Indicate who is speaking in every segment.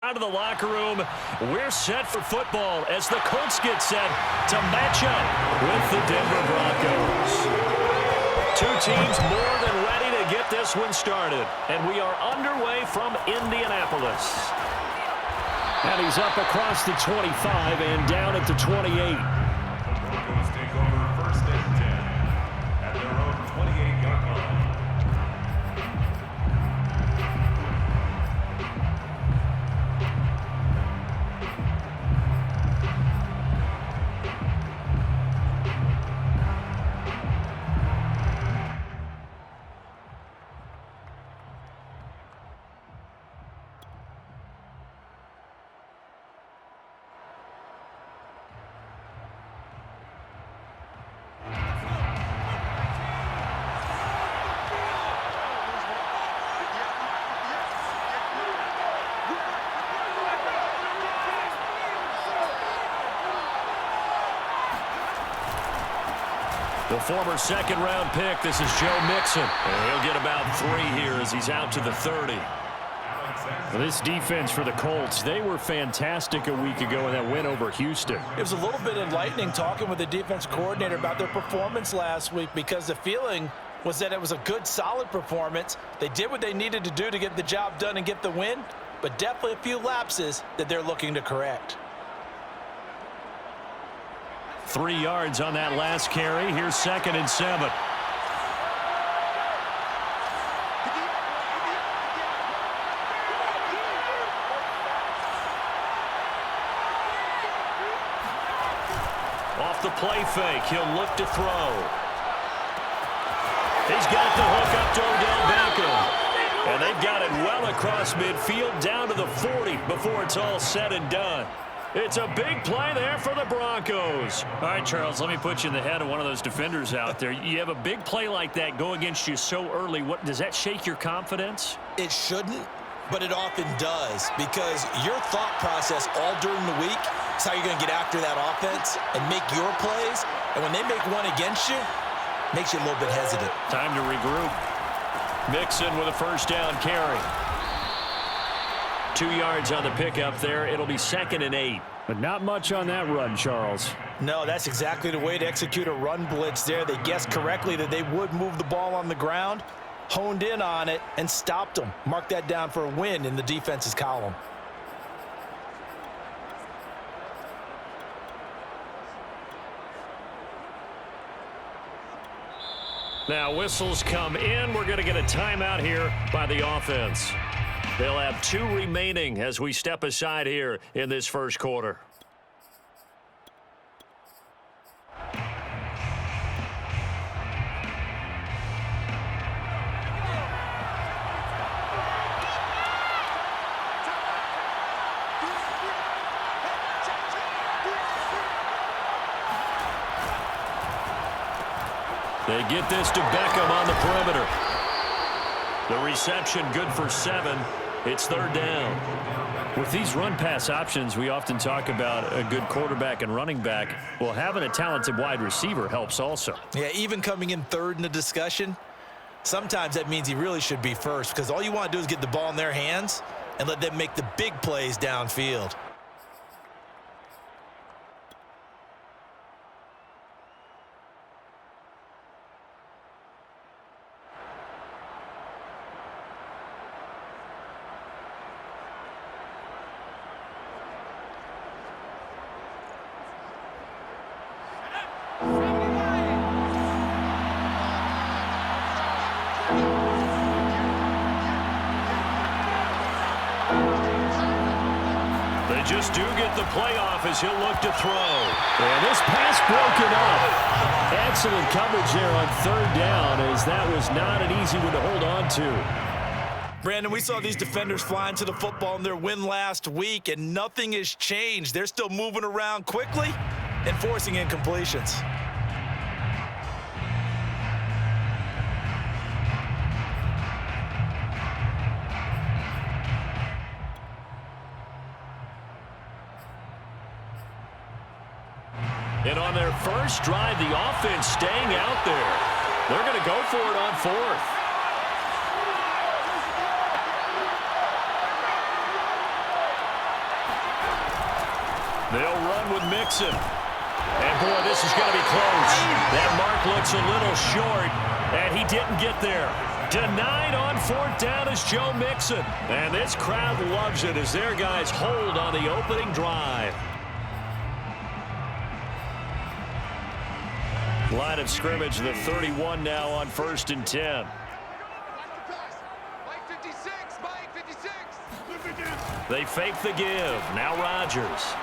Speaker 1: down to the locker room. We're set for football as the Colts get set to match up with the Denver Broncos. Two teams more than ready to get this one started. And we are underway from Indianapolis. And he's up across the 25 and down at the 28.
Speaker 2: The Broncos take over first and 10 at their own 28-yard line.
Speaker 1: The former second-round pick, this is Joe Mixon. And he'll get about 3 here as he's out to the 30.
Speaker 3: Well, this defense for the Colts, they were fantastic a week ago in that win over Houston.
Speaker 4: It was a little bit enlightening talking with the defense coordinator about their performance last week because the feeling was that it was a good, solid performance. They did what they needed to do to get the job done and get the win, but definitely a few lapses that they're looking to correct.
Speaker 1: 3 yards on that last carry. Here's 2nd and 7. Off the play fake, he'll look to throw. He's got the hook up to Odell Beckham. And they've got it well across midfield down to the 40 before it's all said and done. It's a big play there for the Broncos.
Speaker 3: All right, Charles, let me put you in the head of one of those defenders out there. You have a big play like that go against you so early. What does that shake your confidence?
Speaker 4: It shouldn't, but it often does because your thought process all during the week is how you're going to get after that offense and make your plays. And when they make one against you, it makes you a little bit hesitant.
Speaker 1: Time to regroup. Mixon with a first down carry. 2 yards on the pickup there. It'll be 2nd and 8.
Speaker 3: But not much on that run, Charles.
Speaker 4: No, that's exactly the way to execute a run blitz there. They guessed correctly that they would move the ball on the ground, honed in on it, and stopped them. Mark that down for a win in the defense's column.
Speaker 1: Now whistles come in. We're going to get a timeout here by the offense. They'll have 2 remaining as we step aside here in this first quarter. They get this to Beckham on the perimeter. The reception good for 7. It's 3rd down.
Speaker 3: With these run-pass options, we often talk about a good quarterback and running back. Well, having a talented wide receiver helps also.
Speaker 4: Yeah, even coming in 3rd in the discussion, sometimes that means he really should be first because all you want to do is get the ball in their hands and let them make the big plays downfield.
Speaker 1: They just do get the playoff as he'll look to throw. And this pass broken up. Excellent coverage there on 3rd down as that was not an easy one to hold on to.
Speaker 4: Brandon, we saw these defenders flying to the football in their win last week, and nothing has changed. They're still moving around quickly and forcing incompletions.
Speaker 1: And on their first drive, the offense staying out there. They're going to go for it on 4th. They'll run with Mixon. And, boy, this is going to be close. That mark looks a little short, and he didn't get there. Denied on 4th down is Joe Mixon. And this crowd loves it as their guys hold on the opening drive. Line of scrimmage, the 31 now on 1st and 10. They fake the give. Now Rodgers.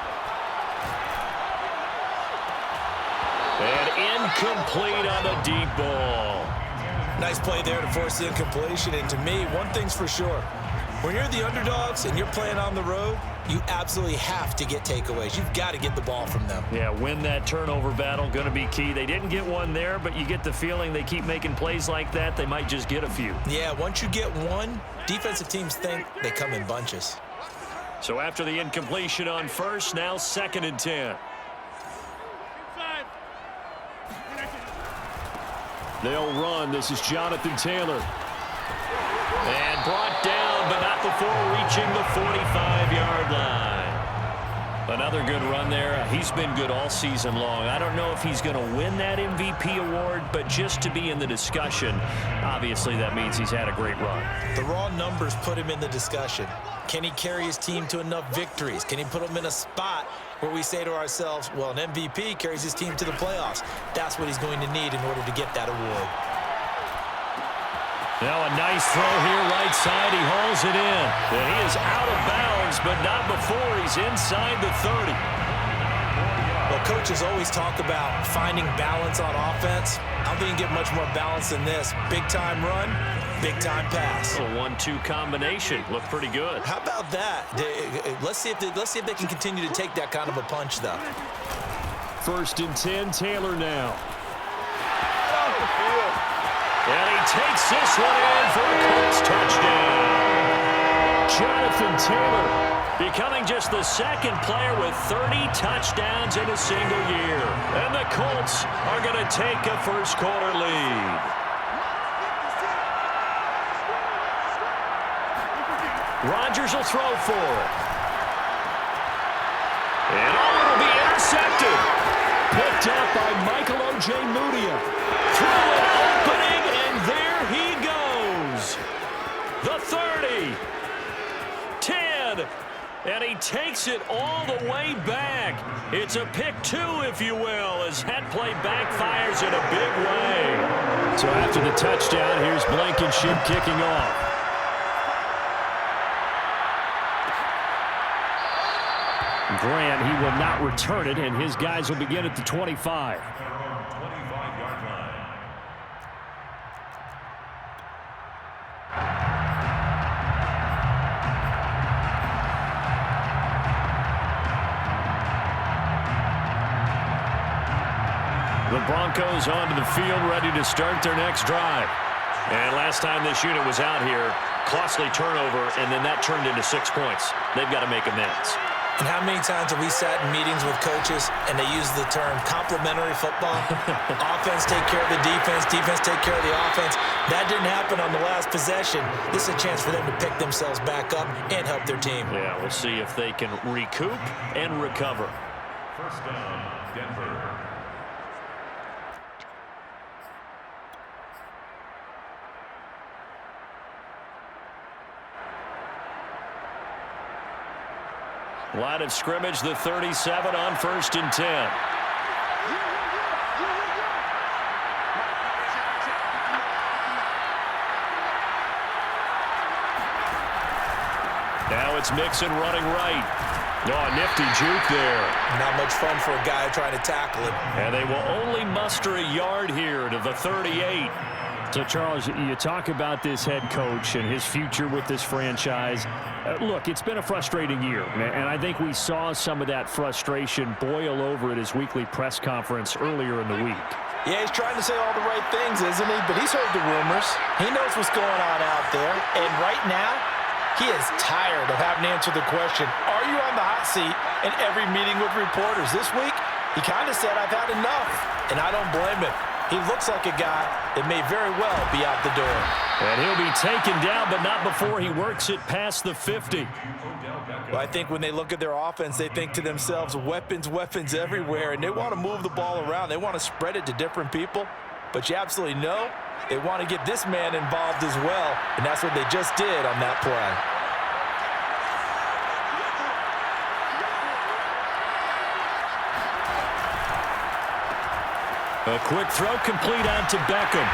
Speaker 1: And incomplete on the deep ball.
Speaker 4: Nice play there to force the incompletion. And to me, one thing's for sure. When you're the underdogs and you're playing on the road, you absolutely have to get takeaways. You've got to get the ball from them.
Speaker 1: Yeah, win that turnover battle, going to be key. They didn't get one there, but you get the feeling they keep making plays like that, they might just get a few.
Speaker 4: Yeah, once you get one, defensive teams think they come in bunches.
Speaker 1: So after the incompletion on 1st, now 2nd and 10. They'll run. This is Jonathan Taylor. And brought down, but not before reaching the 45-yard line. Another good run there. He's been good all season long. I don't know if he's going to win that MVP award, but just to be in the discussion, obviously that means he's had a great run.
Speaker 4: The raw numbers put him in the discussion. Can he carry his team to enough victories? Can he put them in a spot where we say to ourselves, well, an MVP carries his team to the playoffs. That's what he's going to need in order to get that award.
Speaker 1: Now a nice throw here right side. He hauls it in. And he is out of bounds, but not before he's inside the 30.
Speaker 4: Well, coaches always talk about finding balance on offense. I don't think you can get much more balance than this. Big-time run, big-time pass.
Speaker 1: A 1-2 combination. Looked pretty good.
Speaker 4: How about that? Let's see if they can continue to take that kind of a punch, though.
Speaker 1: 1st and 10, Taylor now. And he takes this one in for a Colts touchdown. Jonathan Taylor becoming just the 2nd player with 30 touchdowns in a single year. And the Colts are going to take a first-quarter lead. Rodgers will throw for it. And it'll be intercepted. Picked up by Michael Ojemudia. Through an opening, and there he goes. The 30. 10. And he takes it all the way back. It's a pick 2, if you will, as that play backfires in a big way. So after the touchdown, here's Blankenship kicking off. Grant, he will not return it, and his guys will begin at the 25. The Broncos onto the field, ready to start their next drive. And last time this unit was out here, costly turnover, and then that turned into 6 points. They've got to make amends.
Speaker 4: And how many times have we sat in meetings with coaches and they use the term complementary football? Offense take care of the defense, defense take care of the offense. That didn't happen on the last possession. This is a chance for them to pick themselves back up and help their team.
Speaker 1: Yeah, we'll see if they can recoup and recover.
Speaker 2: 1st down, Denver.
Speaker 1: Line of scrimmage, the 37 on 1st and 10. Now it's Mixon running right. Oh, nifty juke there.
Speaker 4: Not much fun for a guy trying to tackle him.
Speaker 1: And they will only muster a yard here to the 38. So, Charles, you talk about this head coach and his future with this franchise. Look, it's been a frustrating year, and I think we saw some of that frustration boil over at his weekly press conference earlier in the week.
Speaker 4: Yeah, he's trying to say all the right things, isn't he? But he's heard the rumors. He knows what's going on out there. And right now, he is tired of having to answer the question, are you on the hot seat in every meeting with reporters? This week, he kind of said, I've had enough. And I don't blame him. He looks like a guy that may very well be out the door.
Speaker 3: And he'll be taken down, but not before he works it past the 50.
Speaker 4: Well, I think when they look at their offense, they think to themselves, weapons, weapons everywhere, and they want to move the ball around. They want to spread it to different people, but you absolutely know they want to get this man involved as well, and that's what they just did on that play.
Speaker 3: A quick throw complete out to Beckham.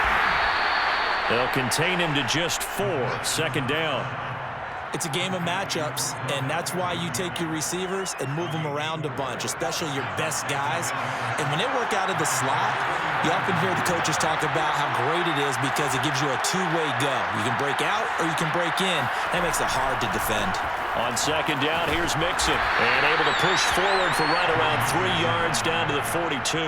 Speaker 3: They'll contain him to just 4. Second down.
Speaker 4: It's a game of matchups, and that's why you take your receivers and move them around a bunch, especially your best guys. And when they work out of the slot, you often hear the coaches talk about how great it is because it gives you a two-way go. You can break out or you can break in. That makes it hard to defend.
Speaker 3: On second down, here's Mixon. And able to push forward for right around 3 yards down to the 42.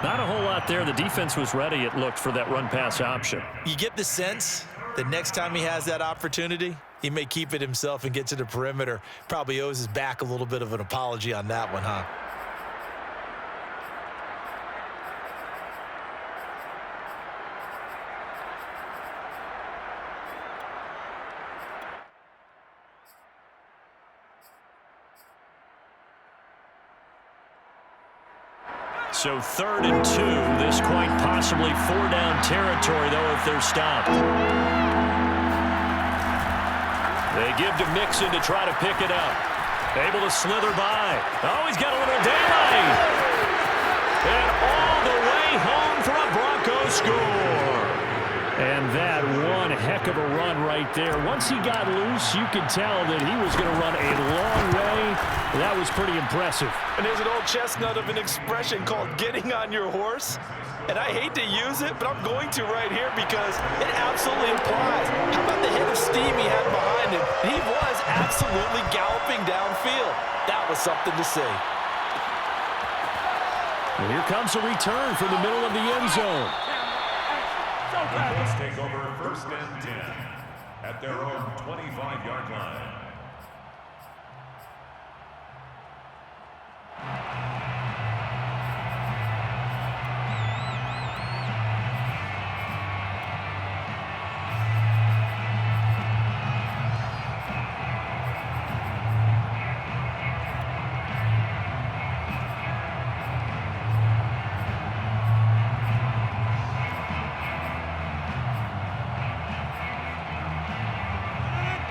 Speaker 3: Not a whole lot there. The defense was ready, it looked, for that run-pass option.
Speaker 4: You get the sense that next time he has that opportunity, he may keep it himself and get to the perimeter. Probably owes his back a little bit of an apology on that one, huh?
Speaker 3: So 3rd and 2. This quite possibly 4-down territory, though, if they're stopped. They give to Mixon to try to pick it up. Able to slither by. Oh, he's got a little daylight. And all the way home for a Broncos score. And that one heck of a run right there. Once he got loose, you could tell that he was going to run a long way. That was pretty impressive.
Speaker 4: And there's an old chestnut of an expression called getting on your horse. And I hate to use it, but I'm going to right here because it absolutely implies. How about the hit of steam he had behind him? He was absolutely galloping downfield. That was something to see.
Speaker 3: And here comes a return from the middle of the end zone.
Speaker 2: Let's take over 1st and 10 at their own 25-yard line.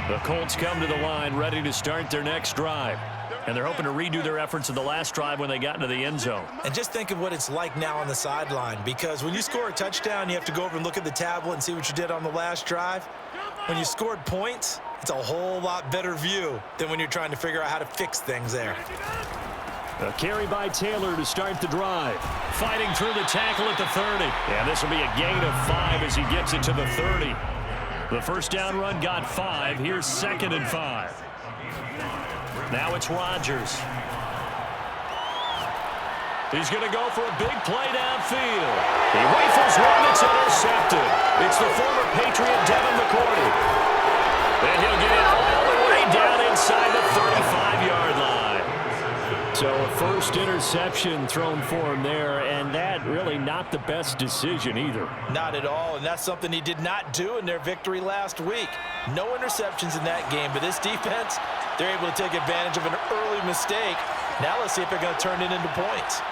Speaker 3: The Colts come to the line ready to start their next drive. And they're hoping to redo their efforts of the last drive when they got into the end zone.
Speaker 4: And just think of what it's like now on the sideline, because when you score a touchdown, you have to go over and look at the tablet and see what you did on the last drive. When you scored points, it's a whole lot better view than when you're trying to figure out how to fix things there.
Speaker 3: A carry by Taylor to start the drive. Fighting through the tackle at the 30. And this will be a gain of 5 as he gets it to the 30. The first down run got 5. Here's 2nd and 5. Now it's Rodgers. He's going to go for a big play downfield. He rifles one that's intercepted. It's the former Patriot Devin McCourty. And he'll get it all the way down inside the 35-yard line. So a first interception thrown for him there, and that really not the best decision either.
Speaker 4: Not at all, and that's something he did not do in their victory last week. No interceptions in that game, but this defense, they're able to take advantage of an early mistake. Now let's see if they're going to turn it into points.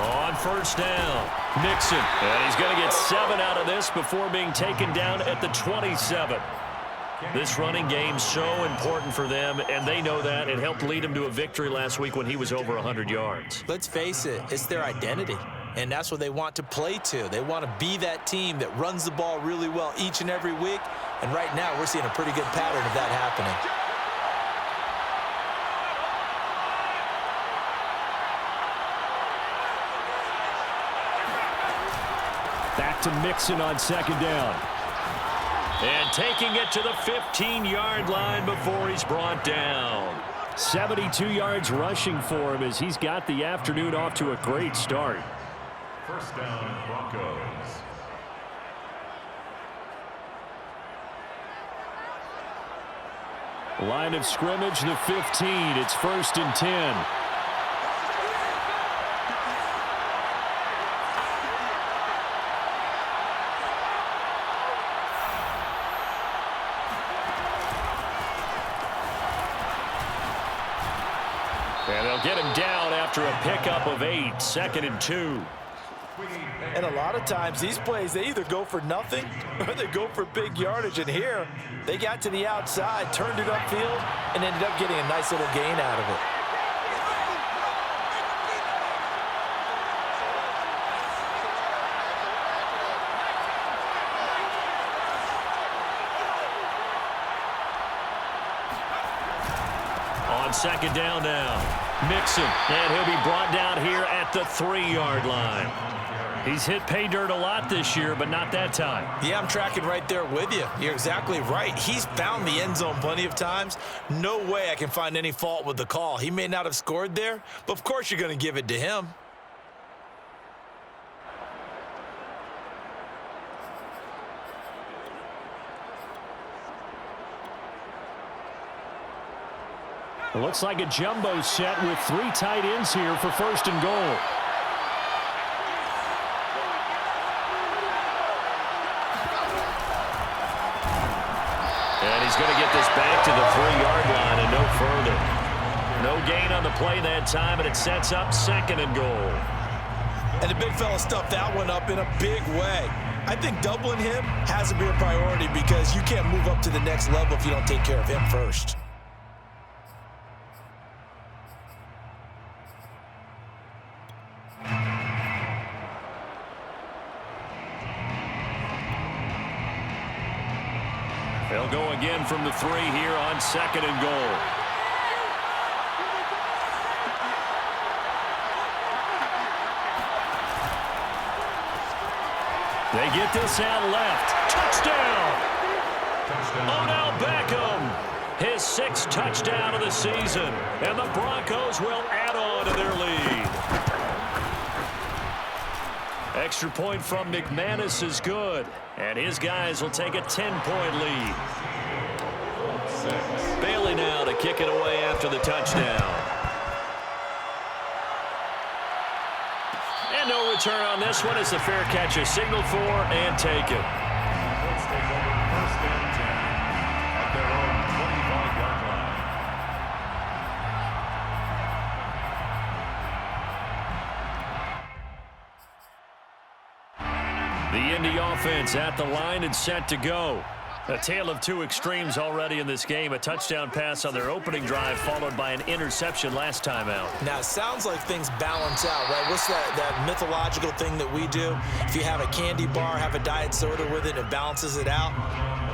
Speaker 3: On first down, Mixon. And he's going to get 7 out of this before being taken down at the 27. This running game so important for them, and they know that. It helped lead them to a victory last week when he was over 100 yards.
Speaker 4: Let's face it, it's their identity, and that's what they want to play to. They want to be that team that runs the ball really well each and every week, and right now we're seeing a pretty good pattern of that happening.
Speaker 3: Back to Mixon on second down. And taking it to the 15-yard line before he's brought down. 72 yards rushing for him as he's got the afternoon off to a great start.
Speaker 2: First down, Broncos.
Speaker 3: Line of scrimmage, the 15. It's 1st and 10. And they'll get him down after a pickup of 8, 2nd and 2.
Speaker 4: And a lot of times these plays, they either go for nothing or they go for big yardage. And here, they got to the outside, turned it upfield, and ended up getting a nice little gain out of it.
Speaker 3: On 2nd down now, Mixon, and he'll be brought down here at the 3-yard line. He's hit pay dirt a lot this year, but not that time.
Speaker 4: Yeah, I'm tracking right there with you. You're exactly right. He's found the end zone plenty of times. No way I can find any fault with the call. He may not have scored there, but of course you're going to give it to him.
Speaker 3: It looks like a jumbo set with 3 tight ends here for 1st and goal. And he's going to get this back to the 3-yard line and no further. No gain on the play that time, and it sets up 2nd and goal.
Speaker 4: And the big fella stuffed that one up in a big way. I think doubling him has to be a priority because you can't move up to the next level if you don't take care of him first.
Speaker 3: They'll go again from the 3 here on 2nd and goal. They get this out left. Touchdown! Odell Beckham, his 6th touchdown of the season. And the Broncos will add on to their lead. Extra point from McManus is good. And his guys will take a 10-point lead. Bailey now to kick it away after the touchdown. And no return on this one as the fair catch is signaled for and taken.
Speaker 2: Colts take over 1st and 10 at their own 25-yard line.
Speaker 3: The Indy offense at the line and set to go. A tale of 2 extremes already in this game. A touchdown pass on their opening drive followed by an interception last time out.
Speaker 4: Now, it sounds like things balance out, right? What's that mythological thing that we do? If you have a candy bar, have a diet soda with it, it balances it out.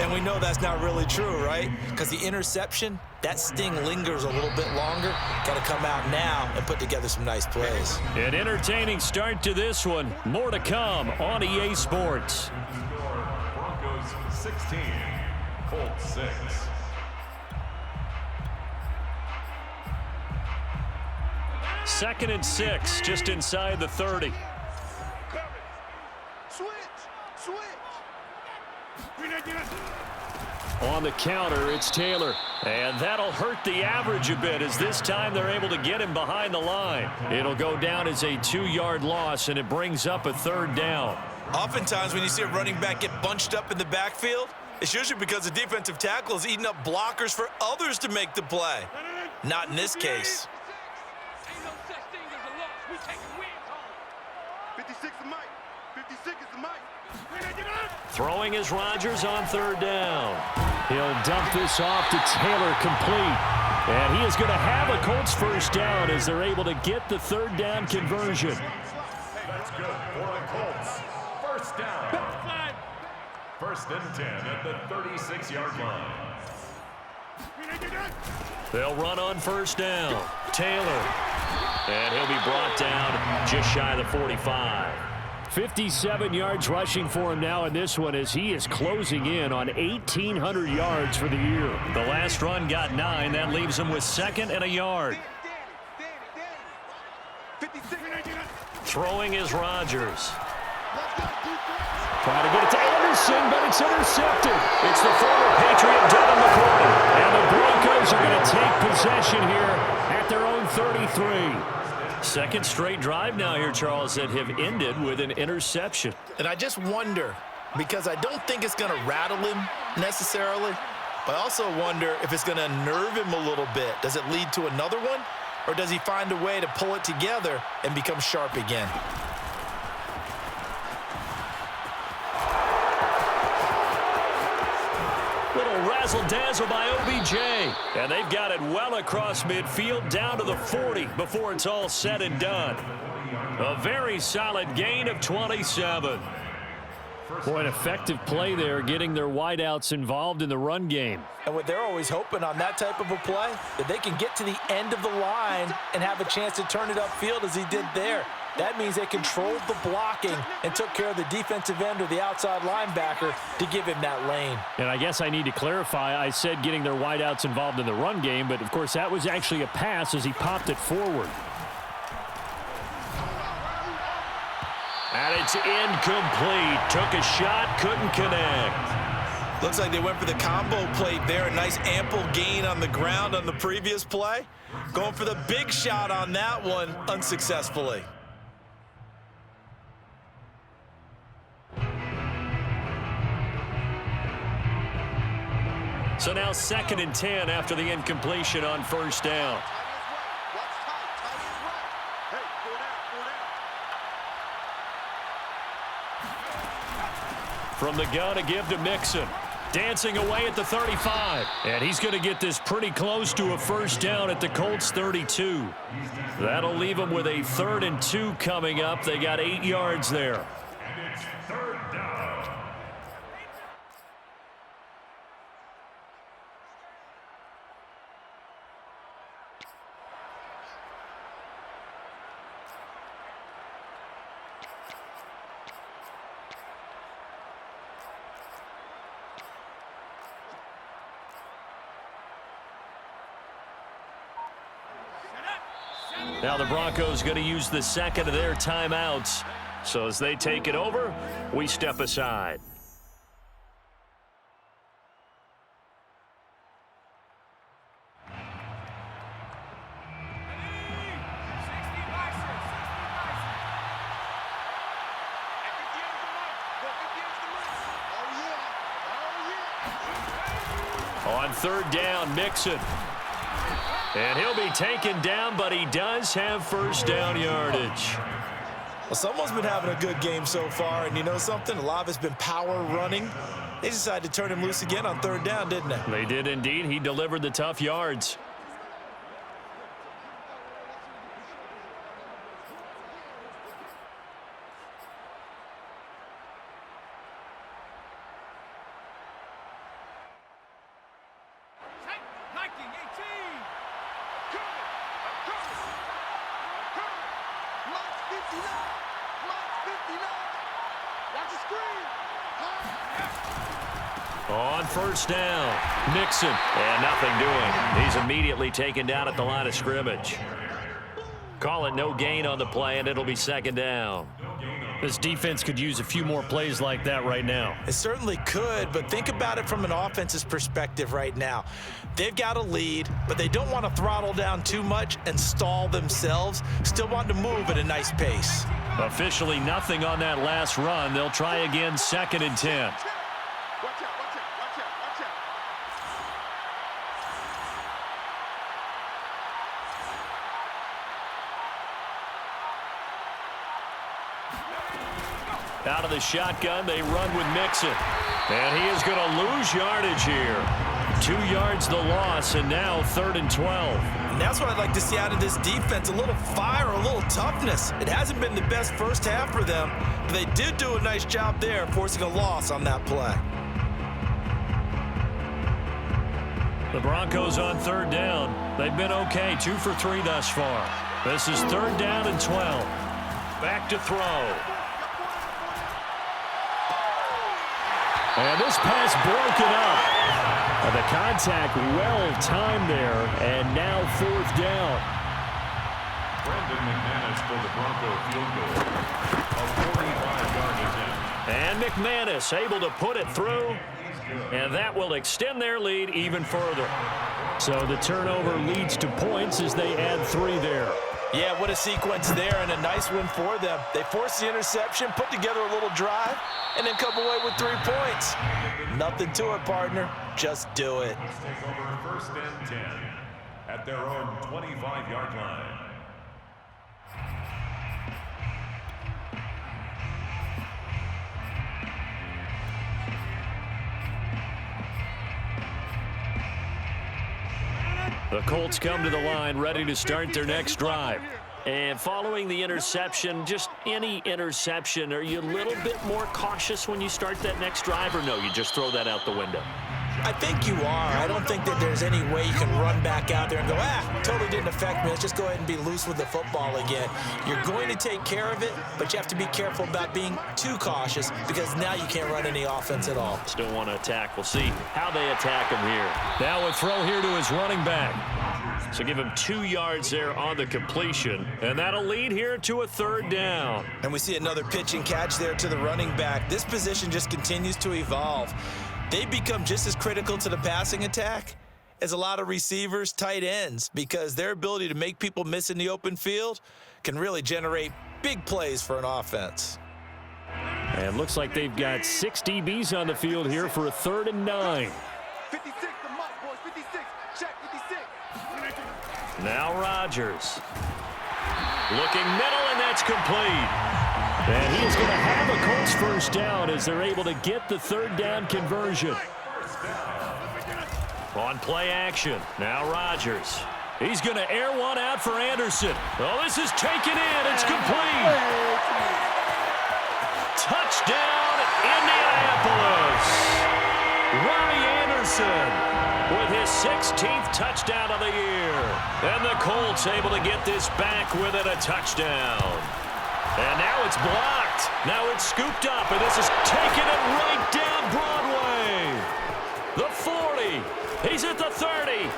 Speaker 4: And we know that's not really true, right? Because the interception, that sting lingers a little bit longer. Got to come out now and put together some nice plays.
Speaker 3: An entertaining start to this one. More to come on EA Sports.
Speaker 2: Broncos 16, Colts 6.
Speaker 3: Second and 6, just inside the 30. On the counter, it's Taylor. And that'll hurt the average a bit as this time they're able to get him behind the line. It'll go down as a 2-yard loss, and it brings up a 3rd down.
Speaker 4: Oftentimes when you see a running back get bunched up in the backfield, it's usually because the defensive tackle is eating up blockers for others to make the play. Not in this case.
Speaker 5: Ain't no such thing as a loss. We taking wins home.
Speaker 6: 56 is Mike. 56 is Mike.
Speaker 3: Throwing is Rodgers on 3rd down. He'll dump this off to Taylor complete. And he is going to have a Colts 1st down as they're able to get the 3rd down conversion.
Speaker 2: That's good for the Colts. 1st down. 1st and 10 at the 36-yard line.
Speaker 3: They'll run on 1st down. Taylor. And he'll be brought down just shy of the 45. 57 yards rushing for him now in this one as he is closing in on 1,800 yards for the year. The last run got 9. That leaves him with 2nd and a yard. Throwing is Rodgers. Trying to get it to Anderson, but it's intercepted. It's the former Patriot Devin McCourty. And the Broncos are going to take possession here at their own 33. Second straight drive now here, Charles, that have ended with an interception.
Speaker 4: And I just wonder, because I don't think it's going to rattle him necessarily, but I also wonder if it's going to nerve him a little bit. Does it lead to another one? or does he find a way to pull it together and become sharp again?
Speaker 1: Little razzle-dazzle by OBJ. And they've got it well across midfield down to the 40 before it's all said and done. A very solid gain of 27.
Speaker 3: Boy, an effective play there, getting their wideouts involved in the run game.
Speaker 4: And what they're always hoping on that type of a play, that they can get to the end of the line and have a chance to turn it upfield as he did there. That means they controlled the blocking and took care of the defensive end or the outside linebacker to give him that lane.
Speaker 3: And I guess I need to clarify, I said getting their wideouts involved in the run game, but of course that was actually a pass as he popped it forward.
Speaker 1: And it's incomplete. Took a shot, couldn't connect.
Speaker 4: Looks like they went for the combo plate there. A nice ample gain on the ground on the previous play. Going for the big shot on that one unsuccessfully.
Speaker 1: So now 2nd and 10 after the incompletion on first down. From the gun, a give to Mixon. Dancing away at the 35. And he's going to get this pretty close to a first down at the Colts 32. That'll leave them with a 3rd and 2 coming up. They got 8 yards there.
Speaker 2: And it's 3rd down.
Speaker 1: Now the Broncos going to use the 2nd of their timeouts. So as they take it over, we step aside. On 3rd down, Mixon. And he'll be taken down, but he does have first down yardage.
Speaker 4: Well, someone's been having a good game so far, and you know something? A lot of it's been power running. They decided to turn him loose again on 3rd down, didn't they?
Speaker 1: They did indeed. He delivered the tough yards. On first down, Mixon, and nothing doing. He's immediately taken down at the line of scrimmage. Call it no gain on the play, and it'll be 2nd down.
Speaker 3: This defense could use a few more plays like that right now.
Speaker 4: It certainly could, but think about it from an offense's perspective right now. They've got a lead, but they don't want to throttle down too much and stall themselves. Still want to move at a nice pace.
Speaker 1: Officially nothing on that last run. They'll try again, 2nd and 10. Out of the shotgun, they run with Mixon. And he is going to lose yardage here. 2 yards the loss, and now 3rd and 12.
Speaker 4: And that's what I'd like to see out of this defense, a little fire, a little toughness. It hasn't been the best first half for them, but they did do a nice job there, forcing a loss on that play.
Speaker 1: The Broncos on 3rd down. They've been okay, 2 for 3 thus far. This is 3rd down and 12. Back to throw.
Speaker 3: And this pass broken up. And the contact well-timed there, and now 4th down.
Speaker 2: Brandon McManus for the Bronco field goal. A 45-yard attempt.
Speaker 1: And McManus able to put it through, and that will extend their lead even further.
Speaker 3: So the turnover leads to points as they add 3 there.
Speaker 4: Yeah, what a sequence there, and a nice win for them. They forced the interception, put together a little drive, and then come away with 3 points. Nothing to it, partner. Just do it.
Speaker 2: Let's take over 1st and 10. at their own 25-yard line.
Speaker 3: The Colts come to the line ready to start their next drive.
Speaker 1: And following the interception, just any interception, are you a little bit more cautious when you start that next drive, or no, you just throw that out the window?
Speaker 4: I think you are. I don't think that there's any way you can run back out there and go, totally didn't affect me. Let's just go ahead and be loose with the football again. You're going to take care of it, but you have to be careful about being too cautious because now you can't run any offense at all.
Speaker 1: Still want to attack. We'll see how they attack him here.
Speaker 3: Now a throw here to his running back.
Speaker 1: So give him 2 yards there on the completion, and that'll lead here to a 3rd down.
Speaker 4: And we see another pitch and catch there to the running back. This position just continues to evolve. They become just as critical to the passing attack as a lot of receivers, tight ends, because their ability to make people miss in the open field can really generate big plays for an offense.
Speaker 3: And looks like they've got 6 DBs on the field here for a 3rd and 9.
Speaker 6: 56, the mark, boys. 56. Check 56.
Speaker 1: Now Rodgers. Looking middle, and that's complete.
Speaker 3: And he is going to have a Colts first down as they're able to get the 3rd down conversion.
Speaker 1: On play action. Now Rodgers. He's going to air one out for Anderson. Oh, this is taken in. It's complete. Touchdown, Indianapolis. Ronnie Anderson with his 16th touchdown of the year. And the Colts able to get this back within a touchdown. And now it's blocked. Now it's scooped up, and this is taking it right down Broadway. The 40. He's at the 30.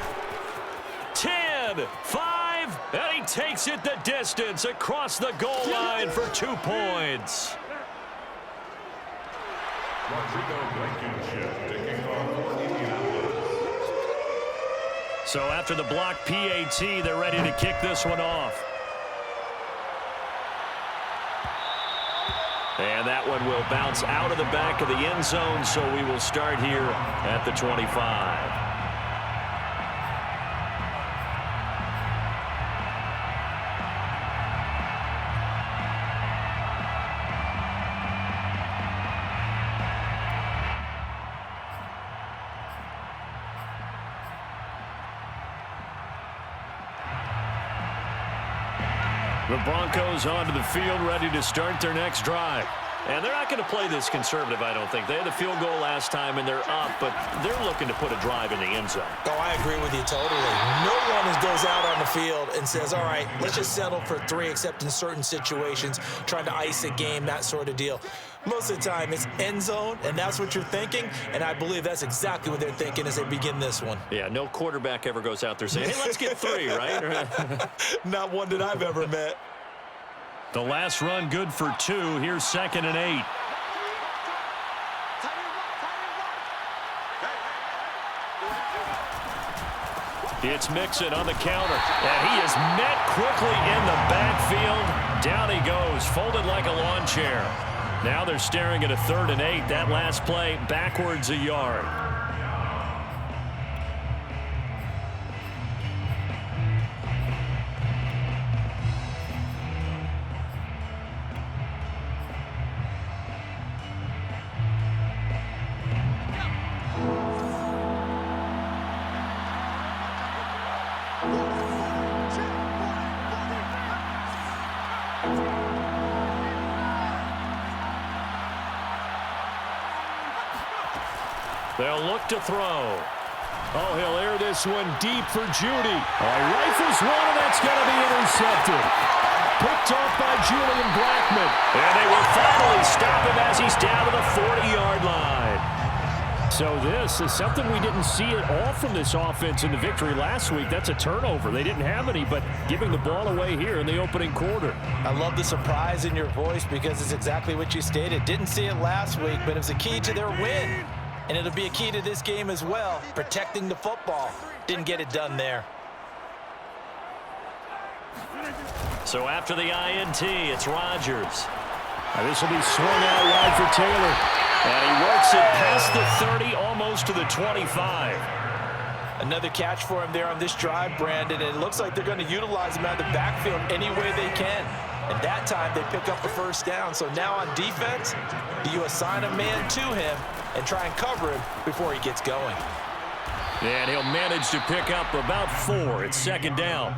Speaker 1: 10, 5, and he takes it the distance across the goal line for 2 points. So after the block PAT, they're ready to kick this one off. And that one will bounce out of the back of the end zone, so we will start here at the 25. The Broncos onto the field, ready to start their next drive. And they're not going to play this conservative, I don't think. They had the field goal last time, and they're up, but they're looking to put a drive in the end zone.
Speaker 4: Oh, I agree with you totally. No one goes out on the field and says, all right, let's just settle for 3, except in certain situations, trying to ice a game, that sort of deal. Most of the time, it's end zone, and that's what you're thinking, and I believe that's exactly what they're thinking as they begin this one.
Speaker 1: Yeah, no quarterback ever goes out there saying, hey, let's get 3, right?
Speaker 4: Not one that I've ever met.
Speaker 3: The last run good for 2. Here's 2nd and 8.
Speaker 1: It's Mixon on the counter, and he is met quickly in the backfield. Down he goes, folded like a lawn chair. Now they're staring at a 3rd and 8. That last play backwards a yard. They'll look to throw.
Speaker 3: Oh, he'll air this one deep for Judy. Rifles one, and that's going to be intercepted. Picked off by Julian Blackmon.
Speaker 1: And they will finally stop him as he's down to the 40-yard line.
Speaker 3: So this is something we didn't see at all from this offense in the victory last week. That's a turnover. They didn't have any, but giving the ball away here in the opening quarter.
Speaker 4: I love the surprise in your voice because it's exactly what you stated. Didn't see it last week, but it was a key to their win. And it'll be a key to this game as well, protecting the football. Didn't get it done there.
Speaker 1: So after the INT, it's Rodgers.
Speaker 3: This will be swung out wide for Taylor.
Speaker 1: And he works it past the 30, almost to the 25.
Speaker 4: Another catch for him there on this drive, Brandon, and it looks like they're going to utilize him out of the backfield any way they can. And that time, they pick up a first down. So now on defense, do you assign a man to him and try and cover him before he gets going?
Speaker 3: And he'll manage to pick up about 4. It's second down.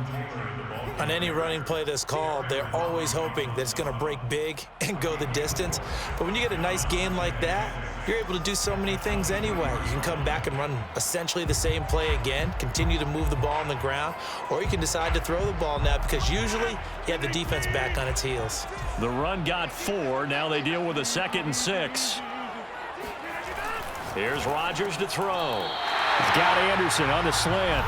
Speaker 4: On any running play that's called, they're always hoping that it's going to break big and go the distance. But when you get a nice game like that, you're able to do so many things anyway. You can come back and run essentially the same play again, continue to move the ball on the ground, or you can decide to throw the ball now because usually you have the defense back on its heels.
Speaker 3: The run got 4. Now they deal with a 2nd and 6. Here's Rodgers to throw. He's got Anderson on the slant.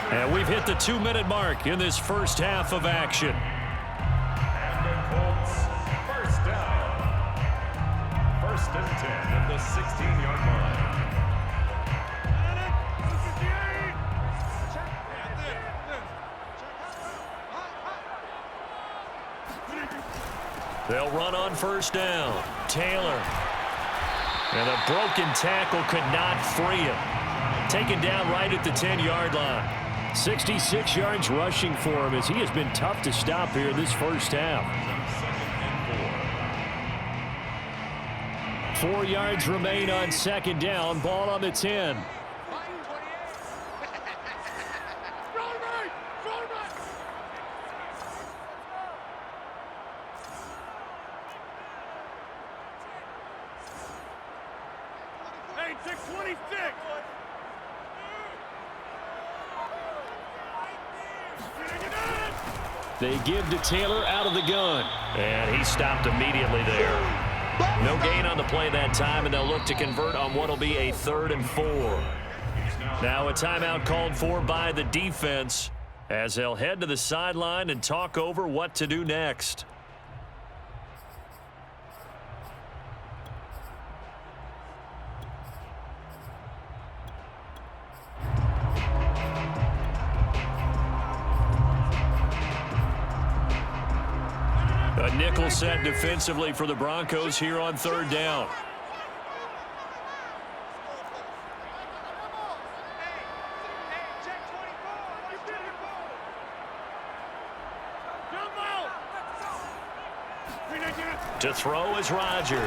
Speaker 3: And we've hit the 2-minute mark in this first half of action.
Speaker 2: And the Colts, first down. 1st and 10 at the 16-yard line.
Speaker 3: They'll run on first down. Taylor. And a broken tackle could not free him. Taken down right at the 10-yard line. 66 yards rushing for him as he has been tough to stop here this first half. 4 yards remain on second down. Ball on the 10.
Speaker 5: Hey, 626.
Speaker 3: They give to Taylor out of the gun. And he stopped immediately there. No gain on the play that time, and they'll look to convert on what will be a 3rd and 4. Now a timeout called for by the defense as they'll head to the sideline and talk over what to do next. A nickel set defensively for the Broncos here on 3rd down. To throw is Rodgers.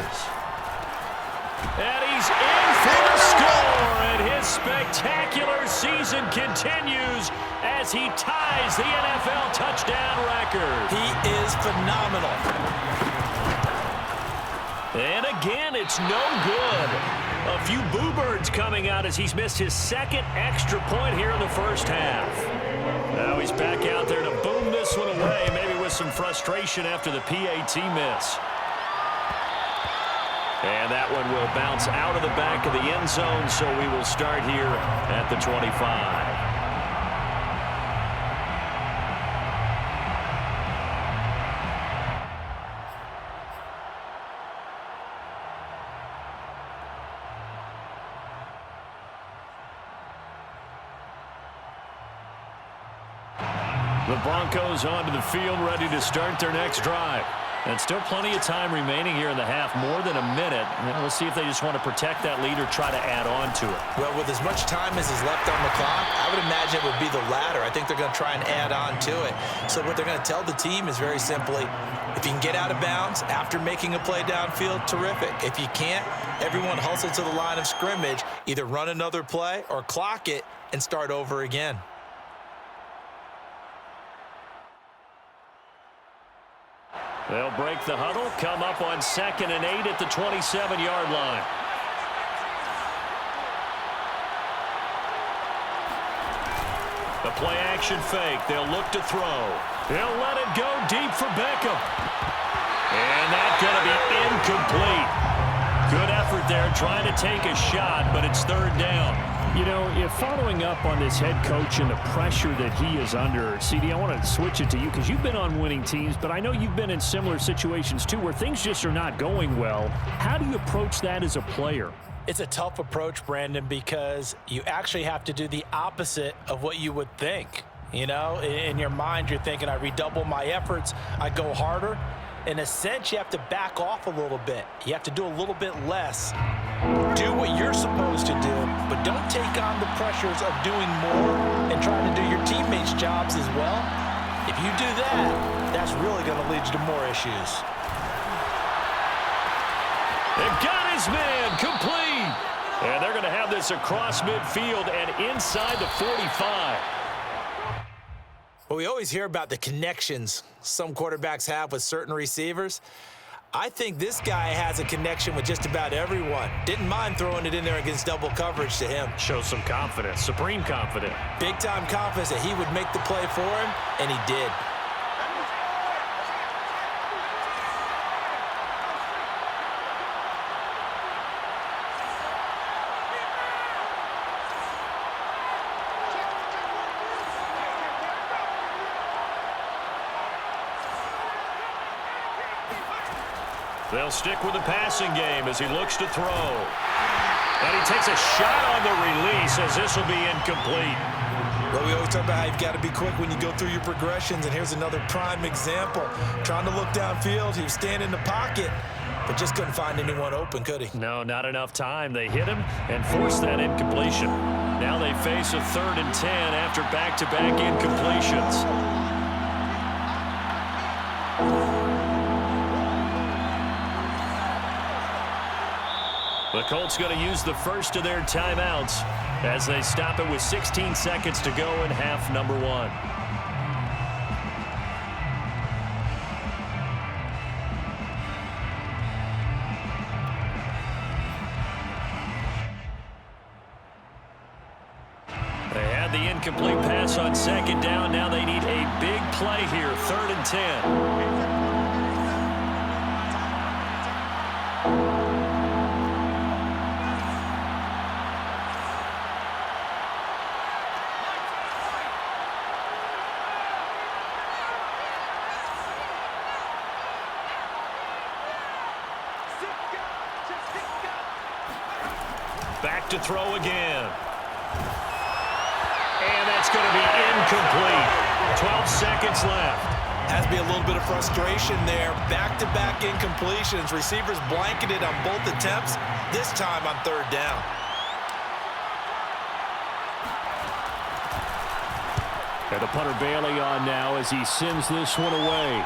Speaker 3: And he's in for the score, and his spectacular season continues as he ties the NFL touchdown record.
Speaker 4: He is phenomenal.
Speaker 3: And again, it's no good. A few boo birds coming out as he's missed his 2nd extra point here in the first half. Now he's back out there to boom this one away, maybe with some frustration after the PAT miss. And that one will bounce out of the back of the end zone, so we will start here at the 25. The Broncos onto the field, ready to start their next drive. And still plenty of time remaining here in the half, more than a minute. And we'll see if they just want to protect that lead or try to add on to it.
Speaker 4: Well, with as much time as is left on the clock, I would imagine it would be the latter. I think they're going to try and add on to it. So what they're going to tell the team is very simply, if you can get out of bounds after making a play downfield, terrific. If you can't, everyone hustle to the line of scrimmage, either run another play or clock it and start over again.
Speaker 3: They'll break the huddle, come up on 2nd and 8 at the 27-yard line. The play-action fake. They'll look to throw. They'll let it go deep for Beckham. And that's going to be incomplete. Good effort there trying to take a shot, but it's 3rd down. You know, if following up on this head coach and the pressure that he is under, CD, I want to switch it to you because you've been on winning teams, but I know you've been in similar situations too where things just are not going well. How do you approach that as a player?
Speaker 4: It's a tough approach, Brandon, because you actually have to do the opposite of what you would think. You know, in your mind, you're thinking, I redouble my efforts, I go harder. In a sense, you have to back off a little bit. You have to do a little bit less. Do what you're supposed to do, but don't take on the pressures of doing more and trying to do your teammates' jobs as well. If you do that, that's really going to lead you to more issues.
Speaker 3: They've got his man complete. And they're going to have this across midfield and inside the 45.
Speaker 4: Well, we always hear about the connections some quarterbacks have with certain receivers. I think this guy has a connection with just about everyone. Didn't mind throwing it in there against double coverage to him.
Speaker 3: Shows some confidence, supreme confidence.
Speaker 4: Big-time confidence that he would make the play for him, and he did.
Speaker 3: They'll stick with the passing game as he looks to throw. And he takes a shot on the release as this will be incomplete.
Speaker 4: Well, we always talk about how you've got to be quick when you go through your progressions, and here's another prime example. Trying to look downfield, he was standing in the pocket, but just couldn't find anyone open, could he?
Speaker 3: No, not enough time. They hit him and forced that incompletion. Now they face a 3rd and 10 after back-to-back incompletions. The Colts going to use the first of their timeouts as they stop it with 16 seconds to go in half number 1. They had the incomplete pass on 2nd down. Now they need a big play here, 3rd and 10. Back to throw again. And that's going to be incomplete. 12 seconds left.
Speaker 4: Has to be a little bit of frustration there. Back-to-back incompletions. Receivers blanketed on both attempts, this time on 3rd down.
Speaker 3: And the punter Bailey on now as he sends this one away.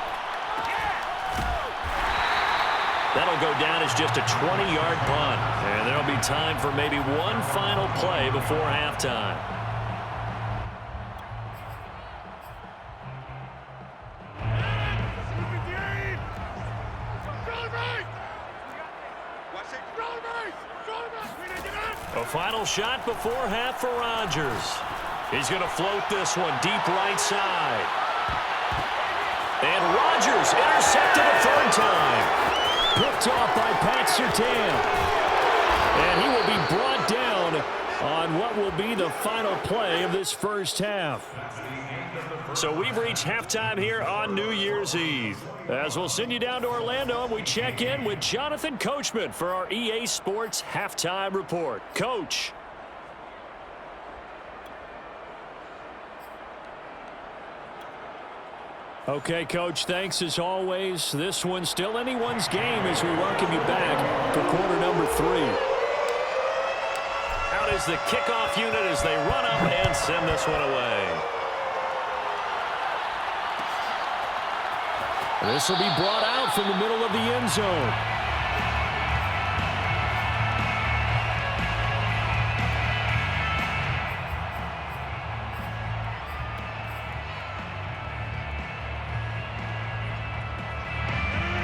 Speaker 3: That'll go down as just a 20-yard punt. And there'll be time for maybe one final play before halftime. A final shot before half for Rodgers. He's going to float this one deep right side. And Rodgers intercepted a 3rd time. Picked off by Pat Surtain. And he will be brought down on what will be the final play of this first half. So we've reached halftime here on New Year's Eve. As we'll send you down to Orlando, and we check in with Jonathan Coachman for our EA Sports Halftime Report. Coach. Okay, Coach, thanks as always. This one's still anyone's game as we welcome you back for quarter number 3. Out is the kickoff unit as they run up and send this one away. This will be brought out from the middle of the end zone.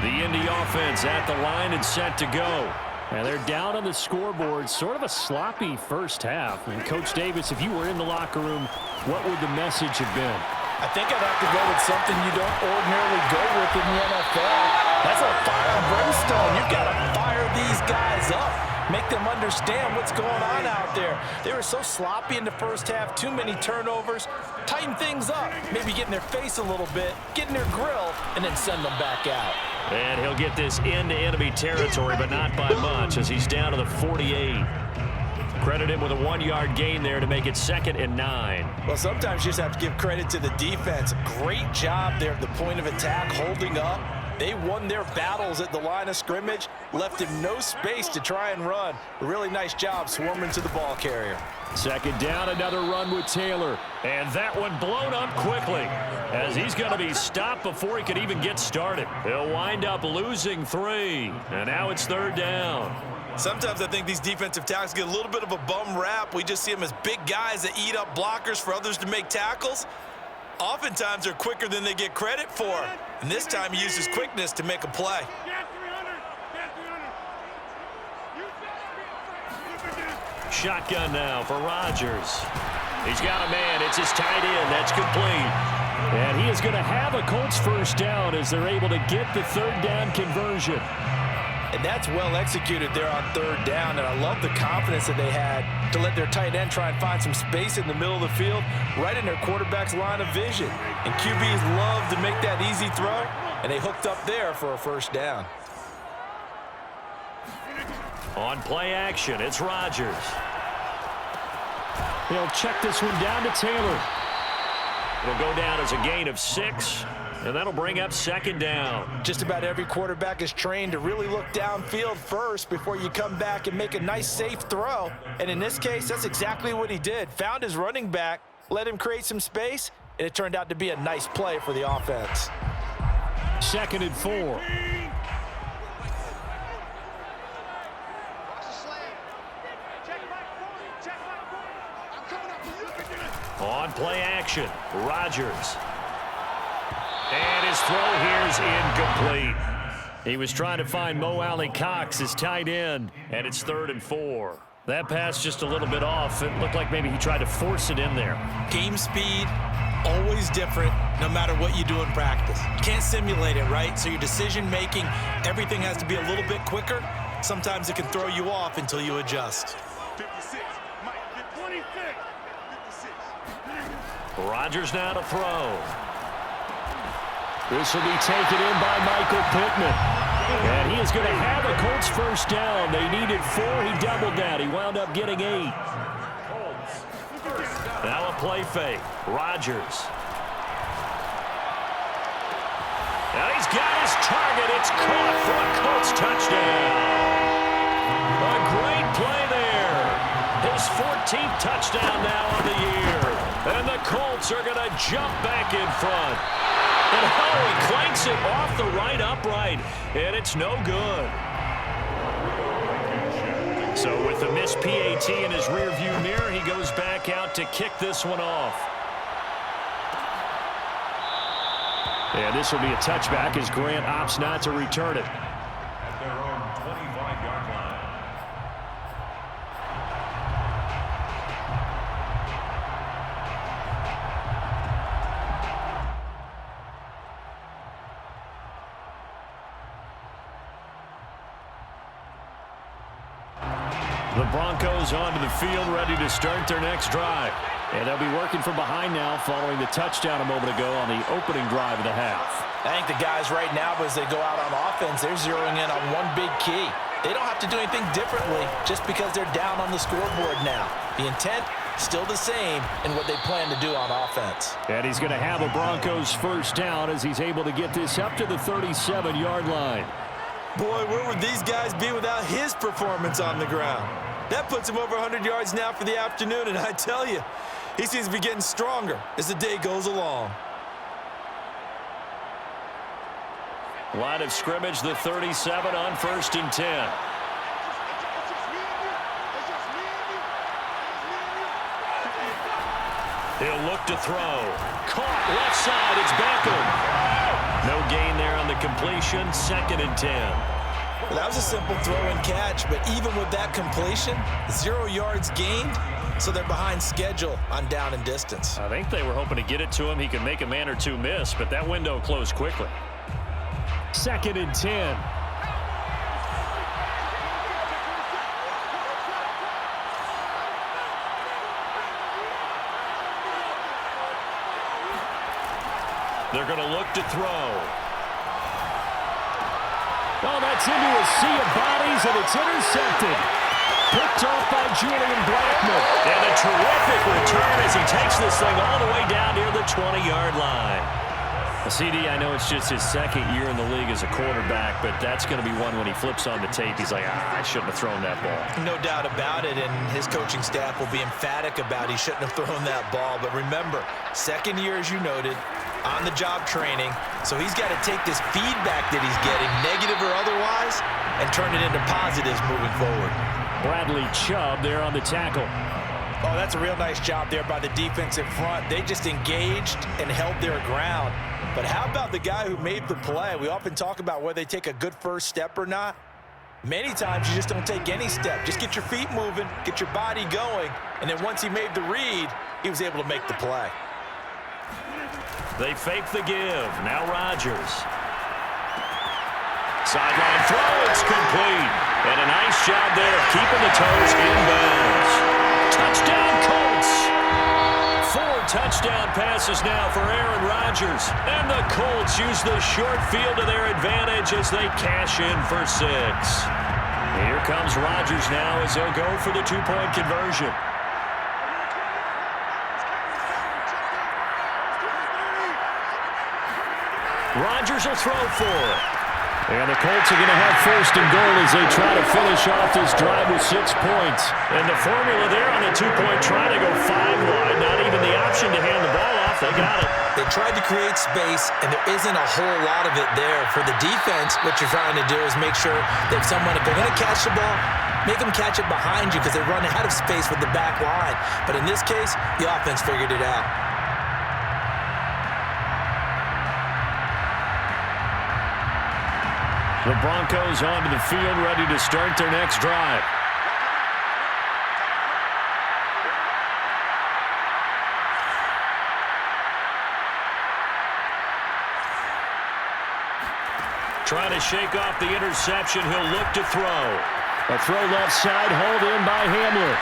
Speaker 3: The Indy offense at the line and set to go. And they're down on the scoreboard. Sort of a sloppy first half. And Coach Davis, if you were in the locker room, what would the message have been?
Speaker 4: I think I'd have to go with something you don't ordinarily go with in the NFL. That's a fire and brimstone. You've got to fire these guys up. Make them understand what's going on out there. They were so sloppy in the first half, too many turnovers. Tighten things up, maybe get in their face a little bit, get in their grill, and then send them back out.
Speaker 3: And he'll get this into enemy territory, but not by much as he's down to the 48. Credit him with a 1-yard gain there to make it 2nd and 9.
Speaker 4: Well, sometimes you just have to give credit to the defense. Great job there at the point of attack, holding up, They won their battles at the line of scrimmage, left him no space to try and run. A really nice job swarming to the ball carrier.
Speaker 3: Second down, another run with Taylor. And that one blown up quickly as he's going to be stopped before he could even get started. He'll wind up losing 3. And now it's third down.
Speaker 4: Sometimes I think these defensive tackles get a little bit of a bum rap. We just see them as big guys that eat up blockers for others to make tackles. Oftentimes they're quicker than they get credit for. And this time he uses quickness to make a play.
Speaker 3: Shotgun now for Rodgers. He's got a man. It's his tight end. That's complete. And he is going to have a Colts first down as they're able to get the third down conversion.
Speaker 4: And that's well executed there on third down, and I love the confidence that they had to let their tight end try and find some space in the middle of the field, right in their quarterback's line of vision. And QBs love to make that easy throw, and they hooked up there for a first down.
Speaker 3: On play action, it's Rodgers. He'll check this one down to Taylor. It'll go down as a gain of 6. And that'll bring up second down.
Speaker 4: Just about every quarterback is trained to really look downfield first before you come back and make a nice, safe throw. And in this case, that's exactly what he did. Found his running back, let him create some space, and it turned out to be a nice play for the offense.
Speaker 3: Second and 4. On play action, Rodgers. And his throw here is incomplete. He was trying to find Mo Alley-Cox, his tight end, and it's 3rd and 4. That pass just a little bit off. It looked like maybe he tried to force it in there.
Speaker 4: Game speed, always different, no matter what you do in practice. You can't simulate it, right? So your decision-making, everything has to be a little bit quicker. Sometimes it can throw you off until you adjust.
Speaker 6: 56, Mike, get 26. 56.
Speaker 3: Rodgers now to throw. This will be taken in by Michael Pittman. And he is going to have a Colts first down. They needed 4. He doubled that. He wound up getting 8. Now a play fake. Rodgers. Now he's got his target. It's caught for a Colts touchdown. A great play there. His 14th touchdown now on the year. And the Colts are going to jump back in front. And he clanks it off the right upright, and it's no good. So with the missed PAT in his rearview mirror, he goes back out to kick this one off. And this will be a touchback as Grant opts not to return it.
Speaker 2: At their own 25-yard line.
Speaker 3: The Broncos onto the field, ready to start their next drive. And they'll be working from behind now following the touchdown a moment ago on the opening drive of the half.
Speaker 4: I think the guys right now, as they go out on offense, they're zeroing in on one big key. They don't have to do anything differently just because they're down on the scoreboard now. The intent, still the same in what they plan to do on offense.
Speaker 3: And he's going to have a Broncos first down as he's able to get this up to the 37-yard line.
Speaker 4: Boy, where would these guys be without his performance on the ground? That puts him over 100 yards now for the afternoon, and I tell you, he seems to be getting stronger as the day goes along.
Speaker 3: Line of scrimmage, the 37 on 1st and 10. He'll look to throw. Caught left side, it's Beckham. No gain there on the completion, 2nd and 10.
Speaker 4: Well, that was a simple throw and catch, but even with that completion, 0 yards gained, so they're behind schedule on down and distance.
Speaker 3: I think they were hoping to get it to him. He could make a man or two miss, but that window closed quickly. 2nd and 10. They're going to look to throw. Oh, that's into a sea of bodies, and it's intercepted. Picked off by Julian Blackman. And a terrific return as he takes this thing all the way down near the 20-yard line. CD, I know it's just his second year in the league as a quarterback, but that's going to be one when he flips on the tape. He's like, I shouldn't have thrown that ball.
Speaker 4: No doubt about it, and his coaching staff will be emphatic about he shouldn't have thrown that ball. But remember, second year, as you noted, on-the-job training, so he's got to take this feedback that he's getting, negative or otherwise, and turn it into positives moving forward.
Speaker 3: Bradley Chubb there on the tackle.
Speaker 4: Oh, that's a real nice job there by the defensive front. They just engaged and held their ground. But how about the guy who made the play? We often talk about whether they take a good first step or not. Many times you just don't take any step. Just get your feet moving, get your body going, and then once he made the read, he was able to make the play.
Speaker 3: They fake the give. Now Rodgers. Sideline throw, it's complete. And a nice job there of keeping the toes inbounds. Touchdown, Colts! 4 touchdown passes now for Aaron Rodgers. And the Colts use the short field to their advantage as they cash in for 6. Here comes Rodgers now as they'll go for the 2-point conversion. Rodgers will throw for it. And the Colts are going to have first and goal as they try to finish off this drive with 6 points. And the formula there on the 2-point try to go 5 wide. Not even the option to hand the ball off. They got it.
Speaker 4: They tried to create space, and there isn't a whole lot of it there. For the defense, what you're trying to do is make sure that if they're going to catch the ball, make them catch it behind you because they run out of space with the back line. But in this case, the offense figured it out.
Speaker 3: The Broncos onto the field, ready to start their next drive. Trying to shake off the interception. He'll look to throw. A throw left side, hauled in by Hamler.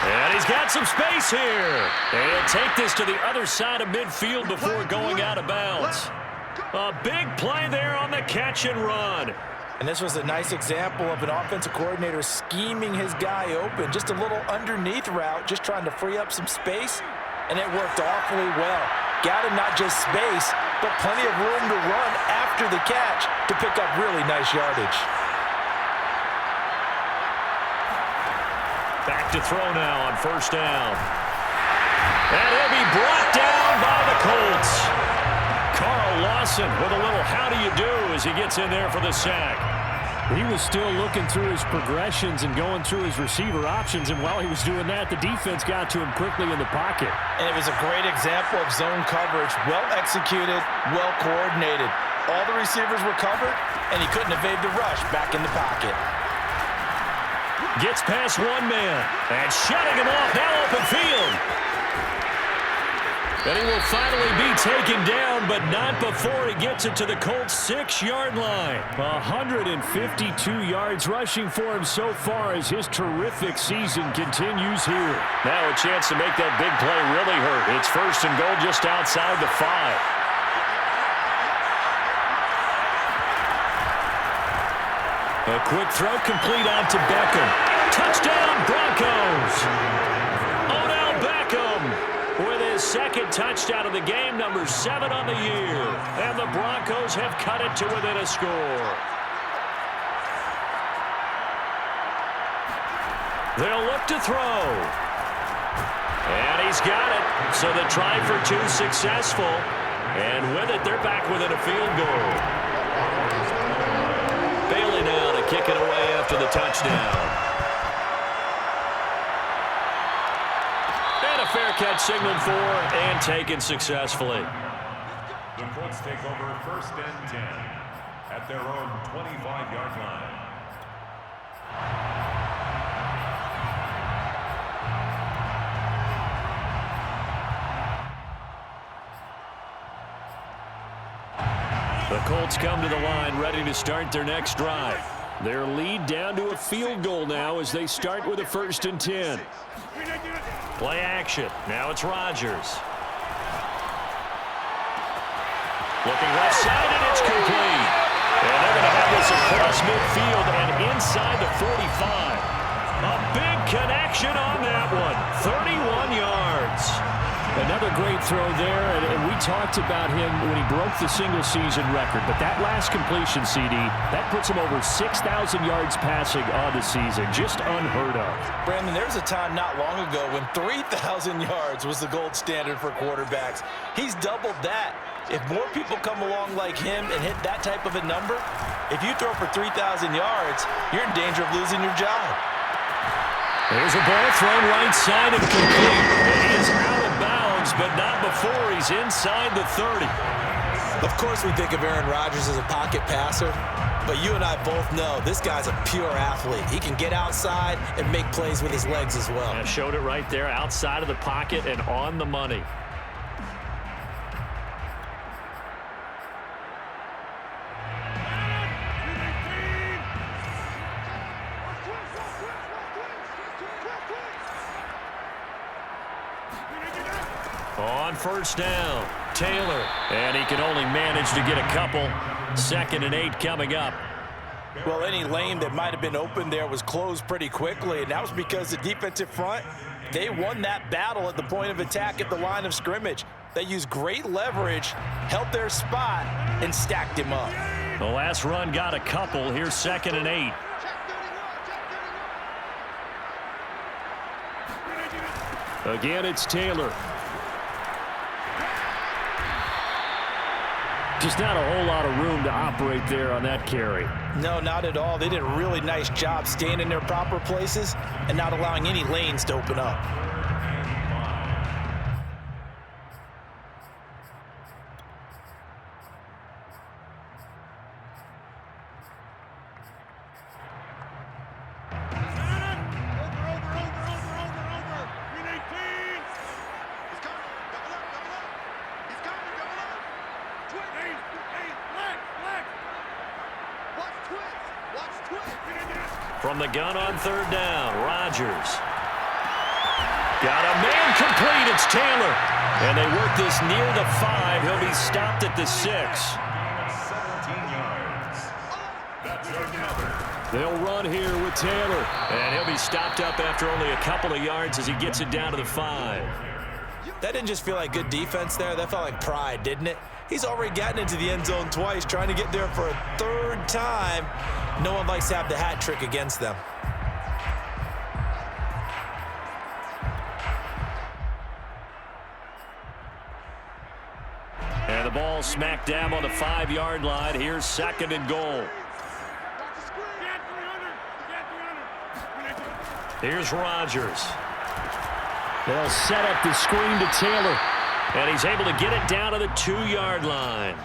Speaker 3: And he's got some space here. And he'll take this to the other side of midfield before going out of bounds. A big play there on the catch and run.
Speaker 4: And this was a nice example of an offensive coordinator scheming his guy open. Just a little underneath route, just trying to free up some space, and it worked awfully well. Got him not just space, but plenty of room to run after the catch to pick up really nice yardage.
Speaker 3: Back to throw now on first down. And he'll be brought down by the Colts. Carl Lawson with a little how do you do as he gets in there for the sack. He was still looking through his progressions and going through his receiver options, and while he was doing that, the defense got to him quickly in the pocket.
Speaker 4: And it was a great example of zone coverage, well executed, well coordinated. All the receivers were covered, and he couldn't evade the rush back in the pocket.
Speaker 3: Gets past one man, and shutting him off, now open field. And he will finally be taken down, but not before he gets it to the Colts' 6-yard line. 152 yards rushing for him so far as his terrific season continues here. Now a chance to make that big play really hurt. It's first and goal just outside the 5. A quick throw complete out to Beckham. Touchdown, Broncos! Second touchdown of the game, number 7 on the year. And the Broncos have cut it to within a score. They'll look to throw. And he's got it. So the try for 2 successful. And with it, they're back within a field goal. Bailey now to kick it away after the touchdown. Fair catch signaled for and taken successfully.
Speaker 2: The Colts take over first and 10 at their own 25-yard line.
Speaker 3: The Colts come to the line ready to start their next drive. Their lead down to a field goal now as they start with a first and 10. Play action. Now it's Rodgers. Looking left side, and it's complete. And they're going to have this across midfield and inside the 45. A big connection on that one. 31 yards. Another Another great throw there, and we talked about him when he broke the single-season record. But that last completion, CD, that puts him over 6,000 yards passing on the season. Just unheard of.
Speaker 4: Brandon, there was a time not long ago when 3,000 yards was the gold standard for quarterbacks. He's doubled that. If more people come along like him and hit that type of a number, if you throw for 3,000 yards, you're in danger of losing your job.
Speaker 3: There's a ball thrown right side and complete. And he is out of bounds, but not before he's inside the 30.
Speaker 7: Of course we think of Aaron Rodgers as a pocket passer, but you and I both know this guy's a pure athlete. He can get outside and make plays with his legs as well.
Speaker 3: Yeah, showed it right there, outside of the pocket and on the money. On first down, Taylor, and he can only manage to get a couple. 2nd and 8 coming up.
Speaker 4: Well, any lane that might have been open there was closed pretty quickly, and that was because the defensive front, they won that battle at the point of attack at the line of scrimmage. They used great leverage, held their spot, and stacked him up.
Speaker 3: The last run got a couple. Here's 2nd and 8. Again, it's Taylor. Just not a whole lot of room to operate there on that carry.
Speaker 4: No, not at all. They did a really nice job staying in their proper places and not allowing any lanes to open up.
Speaker 3: From the gun on 3rd down, Rodgers. Got a man complete. It's Taylor. And they work this near the 5. He'll be stopped at the 6.
Speaker 2: 17 yards. That's another.
Speaker 3: They'll run here with Taylor. And he'll be stopped up after only a couple of yards as he gets it down to the 5.
Speaker 7: That didn't just feel like good defense there. That felt like pride, didn't it? He's already gotten into the end zone twice, trying to get there for a 3rd time. No one likes to have the hat trick against them.
Speaker 3: And the ball smacked down on the 5-yard line. Here's 2nd and goal. Here's Rodgers. They'll set up the screen to Taylor. And he's able to get it down to the 2-yard line.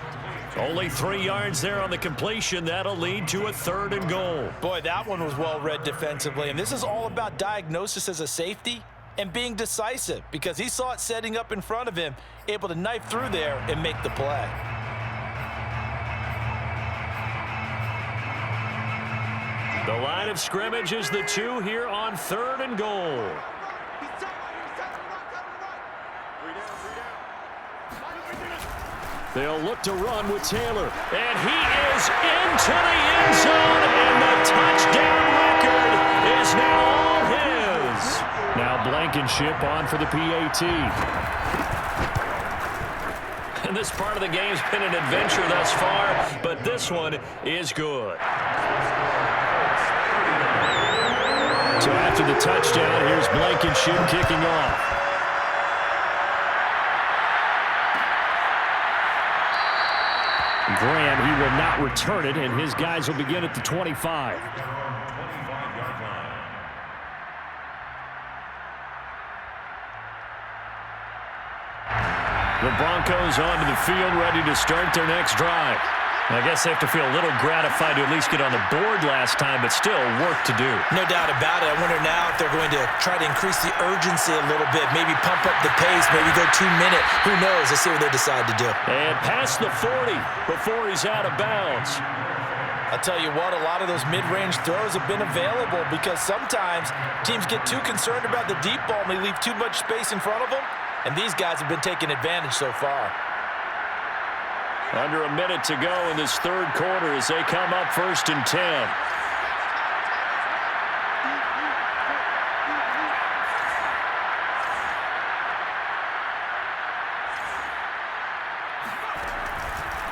Speaker 3: Only 3 yards there on the completion. That'll lead to a 3rd and goal.
Speaker 4: Boy, that one was well read defensively. And this is all about diagnosis as a safety and being decisive, because he saw it setting up in front of him, able to knife through there and make the play.
Speaker 3: The line of scrimmage is the 2 here on 3rd and goal. They'll look to run with Taylor. And he is into the end zone, and the touchdown record is now all his. Now Blankenship on for the PAT. And this part of the game's been an adventure thus far, but this one is good. So after the touchdown, here's Blankenship kicking off. Graham, he will not return it, and his guys will begin at the 25. The Broncos onto the field, ready to start their next drive. I guess they have to feel a little gratified to at least get on the board last time, but still work to do.
Speaker 7: No doubt about it. I wonder now if they're going to try to increase the urgency a little bit, maybe pump up the pace, maybe go 2-minute. Who knows? Let's see what they decide to do.
Speaker 3: And past the 40 before he's out of bounds.
Speaker 4: I'll tell you what, a lot of those mid-range throws have been available because sometimes teams get too concerned about the deep ball and they leave too much space in front of them, and these guys have been taking advantage so far.
Speaker 3: Under a minute to go in this 3rd quarter as they come up 1st and 10.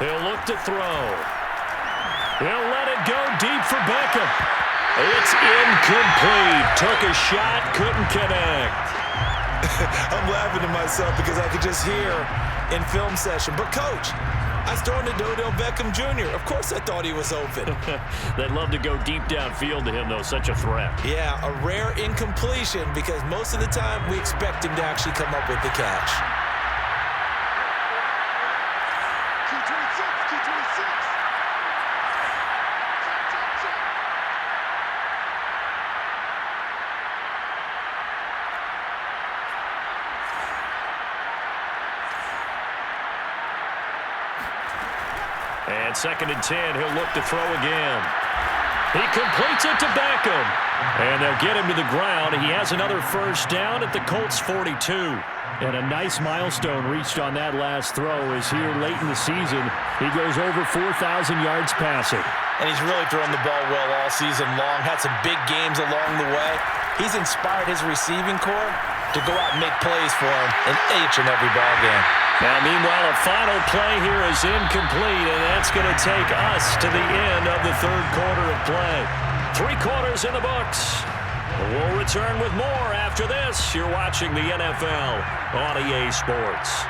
Speaker 3: He'll look to throw. He'll let it go deep for Beckham. It's incomplete. Took a shot, couldn't connect.
Speaker 7: I'm laughing to myself because I could just hear in film session. But, Coach, I was throwing to Odell Beckham Jr. Of course I thought he was open.
Speaker 3: They'd love to go deep downfield to him, though. Such a threat.
Speaker 7: Yeah, a rare incompletion because most of the time we expect him to actually come up with the catch.
Speaker 3: And 2nd and 10, he'll look to throw again. He completes it to Beckham. And they'll get him to the ground. He has another first down at the Colts 42. And a nice milestone reached on that last throw as here late in the season, he goes over 4,000 yards passing.
Speaker 4: And he's really thrown the ball well all season long. Had some big games along the way. He's inspired his receiving corps to go out and make plays for him in each and every ball game.
Speaker 3: Now, meanwhile, a final play here is incomplete, and that's going to take us to the end of the 3rd quarter of play. 3 quarters in the books. We'll return with more after this. You're watching the NFL on EA Sports.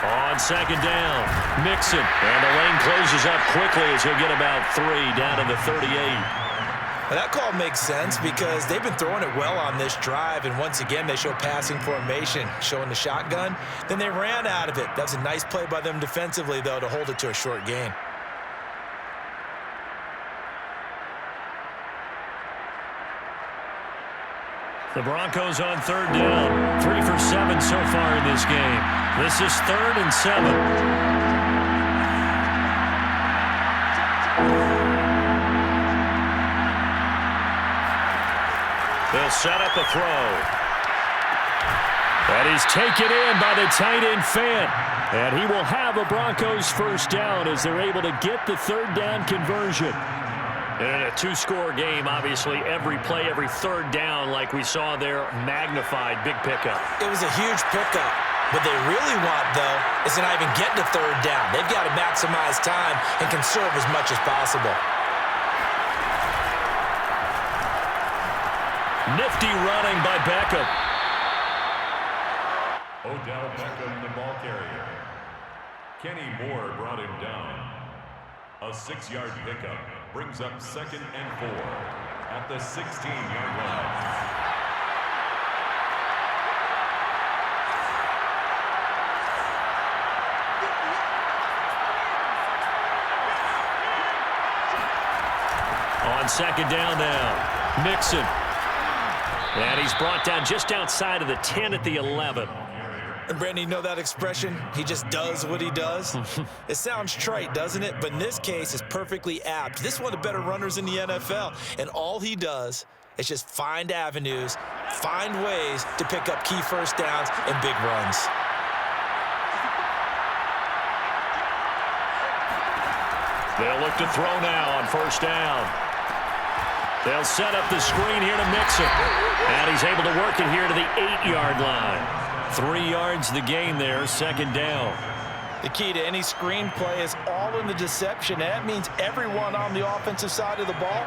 Speaker 3: On 2nd down, Mixon, and the lane closes up quickly as he'll get about 3 down to the 38.
Speaker 7: Well, that call makes sense because they've been throwing it well on this drive, and once again they show passing formation, showing the shotgun. Then they ran out of it. That's a nice play by them defensively, though, to hold it to a short gain.
Speaker 3: The Broncos on 3rd down. 3 for 7 so far in this game. This is 3rd and 7. They'll set up a throw. And he's taken in by the tight end Fant. And he will have a Broncos first down as they're able to get the 3rd down conversion. And in a 2-score game, obviously, every play, every 3rd down, like we saw there, magnified, big pickup.
Speaker 7: It was a huge pickup. What they really want, though, is to not even get to 3rd down. They've got to maximize time and conserve as much as possible.
Speaker 3: Nifty running by Beckham.
Speaker 2: Odell Beckham, the ball carrier. Kenny Moore brought him down. A 6-yard pickup brings up 2nd and 4 at the 16-yard line.
Speaker 3: On 2nd down now, Mixon. And he's brought down just outside of the 10 at the 11.
Speaker 7: And Brandon, you know that expression? He just does what he does. It sounds trite, doesn't it? But in this case, it's perfectly apt. This is one of the better runners in the NFL. And all he does is just find avenues, find ways to pick up key first downs and big runs.
Speaker 3: They'll look to throw now on 1st down. They'll set up the screen here to Mixon. And he's able to work it here to the 8-yard line. 3 yards the gain there, 2nd down.
Speaker 4: The key to any screen play is all in the deception. That means everyone on the offensive side of the ball.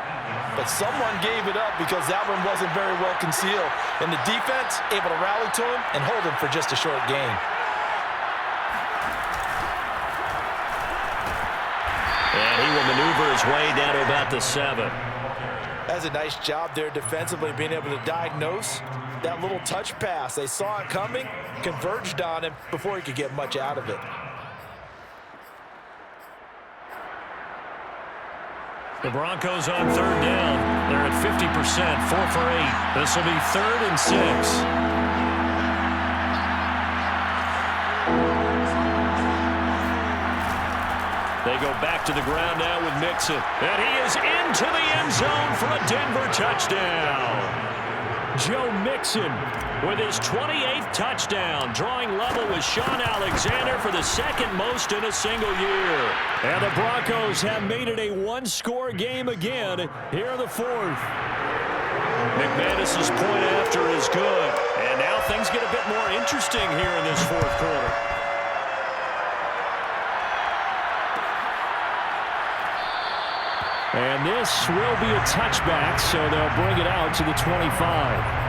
Speaker 4: But someone gave it up because that one wasn't very well concealed. And the defense able to rally to him and hold him for just a short gain.
Speaker 3: And he will maneuver his way down to about the 7.
Speaker 4: That's a nice job there defensively, being able to diagnose that little touch pass. They saw it coming, converged on him before he could get much out of it.
Speaker 3: The Broncos on 3rd down. They're at 50%, 4 for 8. This will be 3rd and 6. They go back to the ground now with Mixon. And he is into the end zone for a Denver touchdown. Joe Mixon with his 28th touchdown, drawing level with Sean Alexander for the 2nd most in a single year. And the Broncos have made it a 1-score game again here in the 4th. McManus's point after is good. And now things get a bit more interesting here in this fourth quarter. And this will be a touchback, so they'll bring it out to the 25.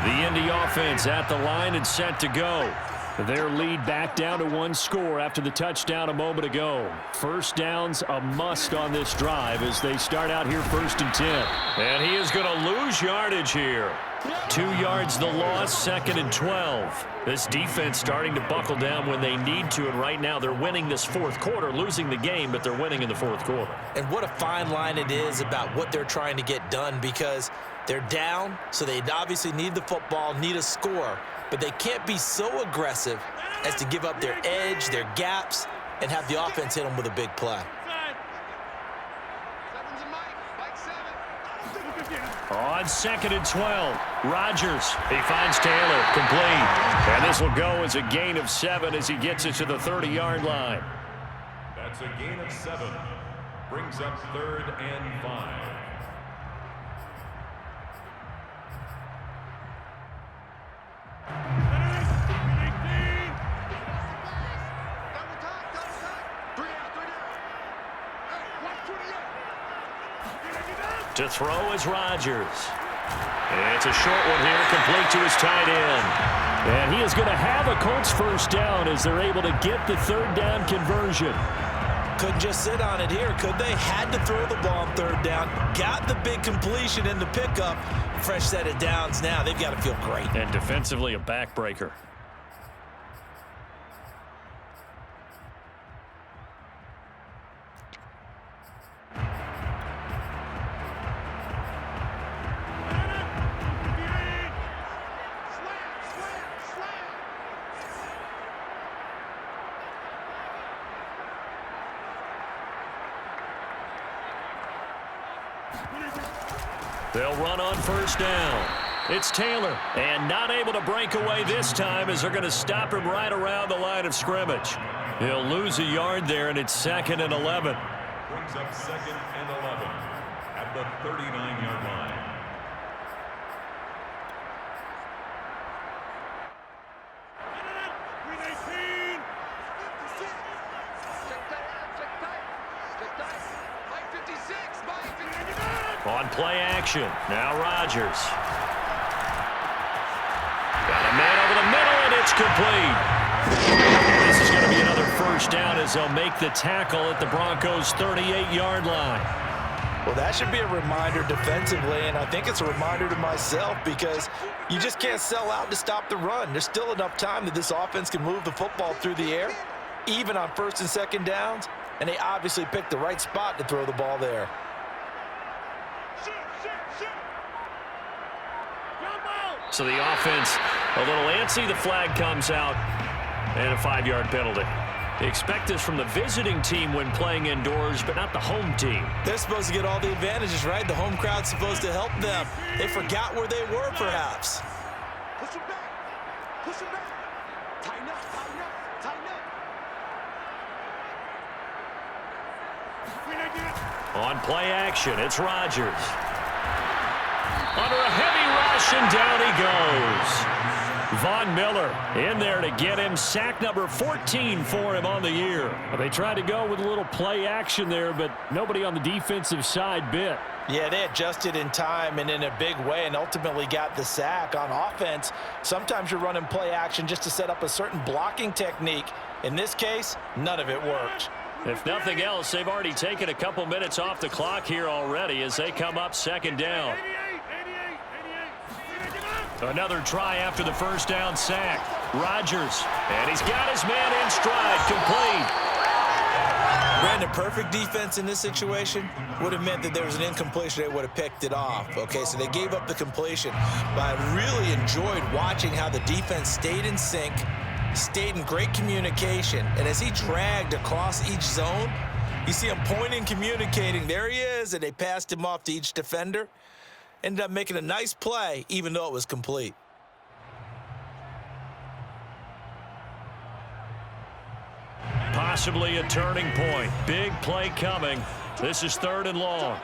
Speaker 3: The Indy offense at the line and set to go. Their lead back down to 1 score after the touchdown a moment ago. First down's a must on this drive as they start out here 1st and 10. And he is going to lose yardage here. 2 yards the loss, 2nd and 12. This defense starting to buckle down when they need to, and right now they're winning this fourth quarter, losing the game, but they're winning in the fourth quarter.
Speaker 7: And what a fine line it is about what they're trying to get done, because they're down, so they obviously need the football, need a score, but they can't be so aggressive as to give up their edge, their gaps, and have the offense hit them with a big play.
Speaker 3: On 2nd and 12, Rodgers. He finds Taylor, complete. And this will go as a gain of 7 as he gets it to the 30-yard line.
Speaker 2: That's a gain of 7. Brings up 3rd and 5.
Speaker 3: To throw is Rodgers. It's a short one here, complete to his tight end. And he is going to have a Colts first down as they're able to get the 3rd down conversion.
Speaker 7: Couldn't just sit on it here, could they? Had to throw the ball on 3rd down. Got the big completion in the pickup. Fresh set of downs now. They've got to feel great.
Speaker 3: And defensively a backbreaker. They'll run on 1st down. It's Taylor, and not able to break away this time as they're going to stop him right around the line of scrimmage. He'll lose a yard there, and it's 2nd and 11.
Speaker 2: Brings up 2nd and 11 at the 39-yard line.
Speaker 3: On play action, now Rodgers. Got a man over the middle, and it's complete. This is going to be another first down as they'll make the tackle at the Broncos' 38-yard line.
Speaker 4: Well, that should be a reminder defensively, and I think it's a reminder to myself because you just can't sell out to stop the run. There's still enough time that this offense can move the football through the air, even on 1st and 2nd downs, and they obviously picked the right spot to throw the ball there.
Speaker 3: So the offense a little antsy. The flag comes out, and a 5-yard penalty. Expect this from the visiting team when playing indoors, but not the home team.
Speaker 7: They're supposed to get all the advantages, right? The home crowd's supposed to help them. They forgot where they were, perhaps.
Speaker 6: Push him back. Push him back. Tighten up, tighten up, tighten up.
Speaker 3: On play action, it's Rodgers. Under a heavy rush, and down he goes. Von Miller in there to get him. Sack number 14 for him on the year. Well, they tried to go with a little play action there, but nobody on the defensive side bit.
Speaker 4: Yeah, they adjusted in time and in a big way and ultimately got the sack. On offense, sometimes you're running play action just to set up a certain blocking technique. In this case, none of it worked.
Speaker 3: If nothing else, they've already taken a couple minutes off the clock here already as they come up 2nd down. Another try after the first down sack. Rodgers, and he's got his man in stride, complete.
Speaker 7: Brandon, perfect defense in this situation would have meant that there was an incompletion. They would have picked it off. Okay, so they gave up the completion. But I really enjoyed watching how the defense stayed in sync, stayed in great communication. And as he dragged across each zone, you see him pointing, communicating. There he is, and they passed him off to each defender. Ended up making a nice play, even though it was complete.
Speaker 3: Possibly a turning point. Big play coming. This is 3rd and long.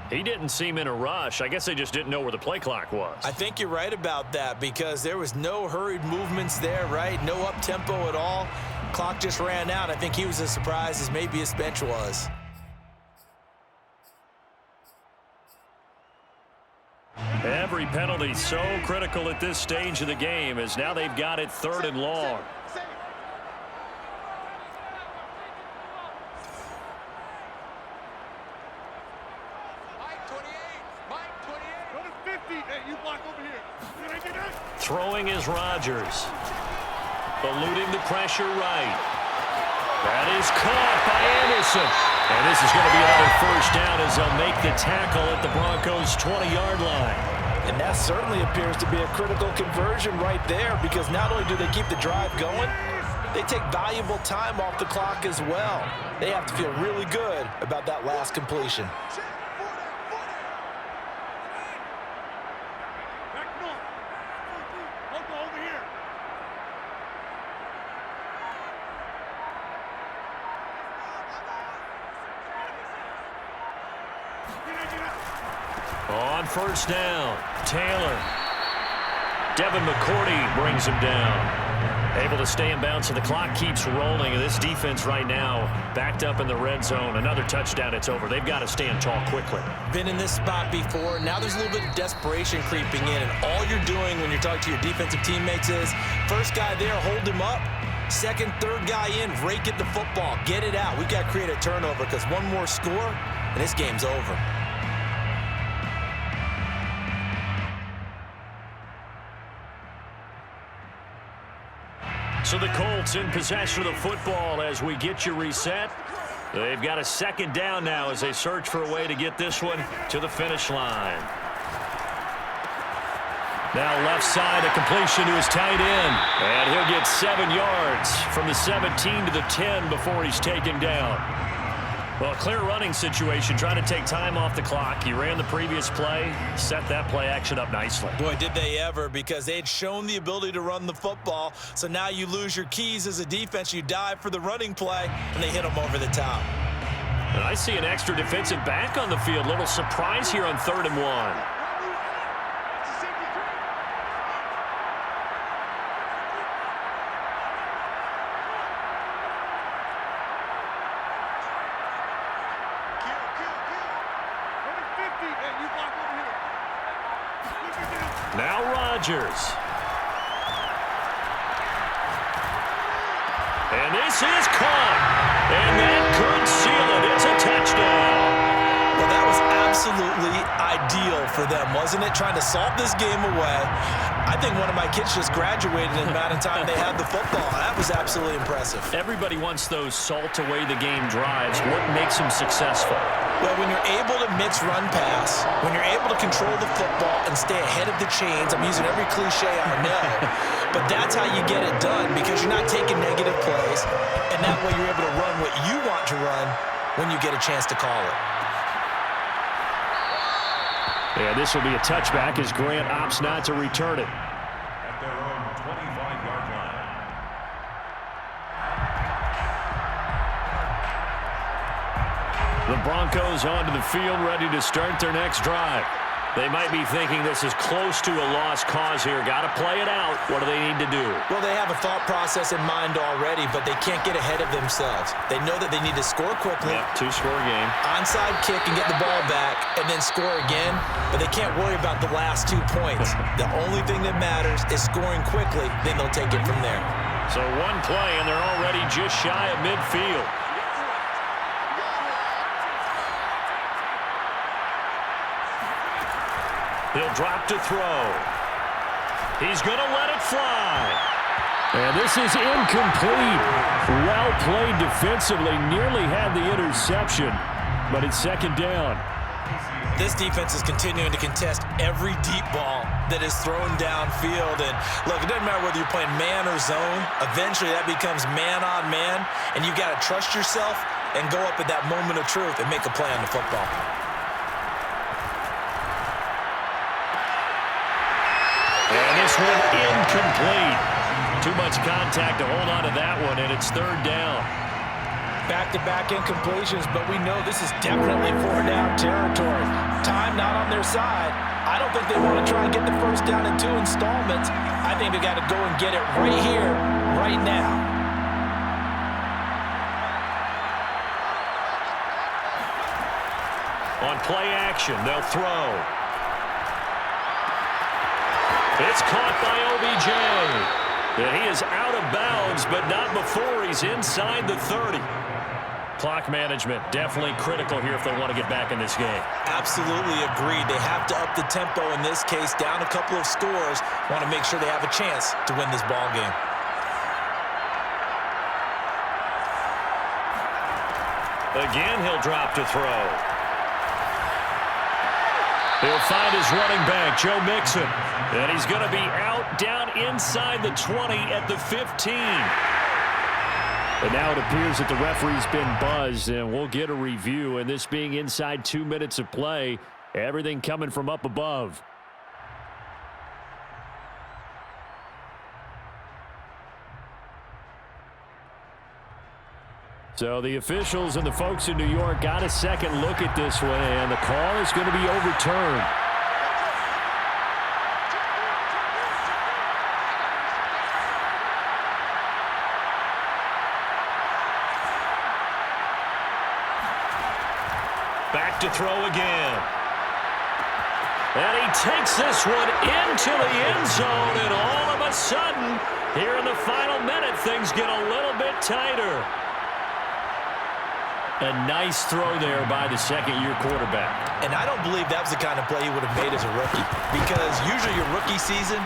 Speaker 3: He didn't seem in a rush. I guess they just didn't know where the play clock was.
Speaker 7: I think you're right about that because there was no hurried movements there, right? No up-tempo at all. Clock just ran out. I think he was as surprised as maybe his bench was.
Speaker 3: Every penalty so critical at this stage of the game as now they've got it 3rd and long. Throwing is Rodgers. Eluding the pressure right. That is caught by Anderson. And this is going to be another 1st down as they'll make the tackle at the Broncos' 20-yard line.
Speaker 4: And that certainly appears to be a critical conversion right there because not only do they keep the drive going, they take valuable time off the clock as well. They have to feel really good about that last completion.
Speaker 3: On 1st down, Taylor. Devin McCourty brings him down. Able to stay in bounds, so the clock keeps rolling. And this defense right now backed up in the red zone. Another touchdown, it's over. They've got to stand tall quickly.
Speaker 7: Been in this spot before. Now there's a little bit of desperation creeping in. And all you're doing when you're talking to your defensive teammates is, first guy there, hold him up. Second, third guy in, rake at the football. Get it out. We've got to create a turnover because one more score, and this game's over.
Speaker 3: So the Colts in possession of the football as we get you reset. They've got a 2nd down now as they search for a way to get this one to the finish line. Now left side, a completion to his tight end. And he'll get 7 yards from the 17 to the 10 before he's taken down. Well, a clear running situation, trying to take time off the clock. He ran the previous play, set that play action up nicely.
Speaker 7: Boy, did they ever, because they had shown the ability to run the football. So now you lose your keys as a defense. You dive for the running play, and they hit them over the top.
Speaker 3: And I see an extra defensive back on the field. Little surprise here on 3rd and 1. Now Rodgers. And this is caught. And that could seal it. It's a touchdown.
Speaker 7: Well, that was absolutely ideal for them, wasn't it? Trying to salt this game away. I think one of my kids just graduated in the amount of time they had the football. That was absolutely impressive.
Speaker 3: Everybody wants those salt away the game drives. What makes them successful?
Speaker 7: Well, when you're able to mix run pass, when you're able to control the football and stay ahead of the chains, I'm using every cliche I know, but that's how you get it done because you're not taking negative plays, and that way you're able to run what you want to run when you get a chance to call it.
Speaker 3: Yeah, this will be a touchback as Grant opts not to return it.
Speaker 2: At their own 25-yard line.
Speaker 3: The Broncos onto the field, ready to start their next drive. They might be thinking this is close to a lost cause here. Got to play it out. What do they need to do?
Speaker 7: Well, they have a thought process in mind already, but they can't get ahead of themselves. They know that they need to score quickly.
Speaker 3: Yep, 2-score game.
Speaker 7: Onside kick and get the ball back and then score again, but they can't worry about the last 2 points. The only thing that matters is scoring quickly, then they'll take it from there.
Speaker 3: So one play, and they're already just shy of midfield. He'll drop to throw. He's going to let it fly. And this is incomplete. Well played defensively. Nearly had the interception, but it's second down.
Speaker 7: This defense is continuing to contest every deep ball that is thrown downfield. And look, it doesn't matter whether you're playing man or zone. Eventually that becomes man on man, and you got to trust yourself and go up at that moment of truth and make a play on the football.
Speaker 3: And this one incomplete. Too much contact to hold on to that one, and it's third down.
Speaker 4: Back-to-back incompletions, but we know this is definitely four-down territory. Time not on their side. I don't think they want to try and get the first down in 2 installments. I think they got to go and get it right here, right now.
Speaker 3: On play action, they'll throw. It's caught by OBJ. And he is out of bounds, but not before he's inside the 30. Clock management definitely critical here if they want to get back in this game.
Speaker 7: Absolutely agreed. They have to up the tempo in this case, down a couple of scores. Want to make sure they have a chance to win this ball game.
Speaker 3: Again, he'll drop to throw. He'll find his running back, Joe Mixon. And he's going to be out down inside the 20 at the 15. And now it appears that the referee's been buzzed, and we'll get a review. And this being inside 2 minutes of play, everything coming from up above. So the officials and the folks in New York got a second look at this one, and the call is going to be overturned. Back to throw again. And he takes this one into the end zone, and all of a sudden, here in the final minute, things get a little bit tighter. A nice throw there by the second-year quarterback.
Speaker 7: And I don't believe that was the kind of play he would have made as a rookie, because usually your rookie season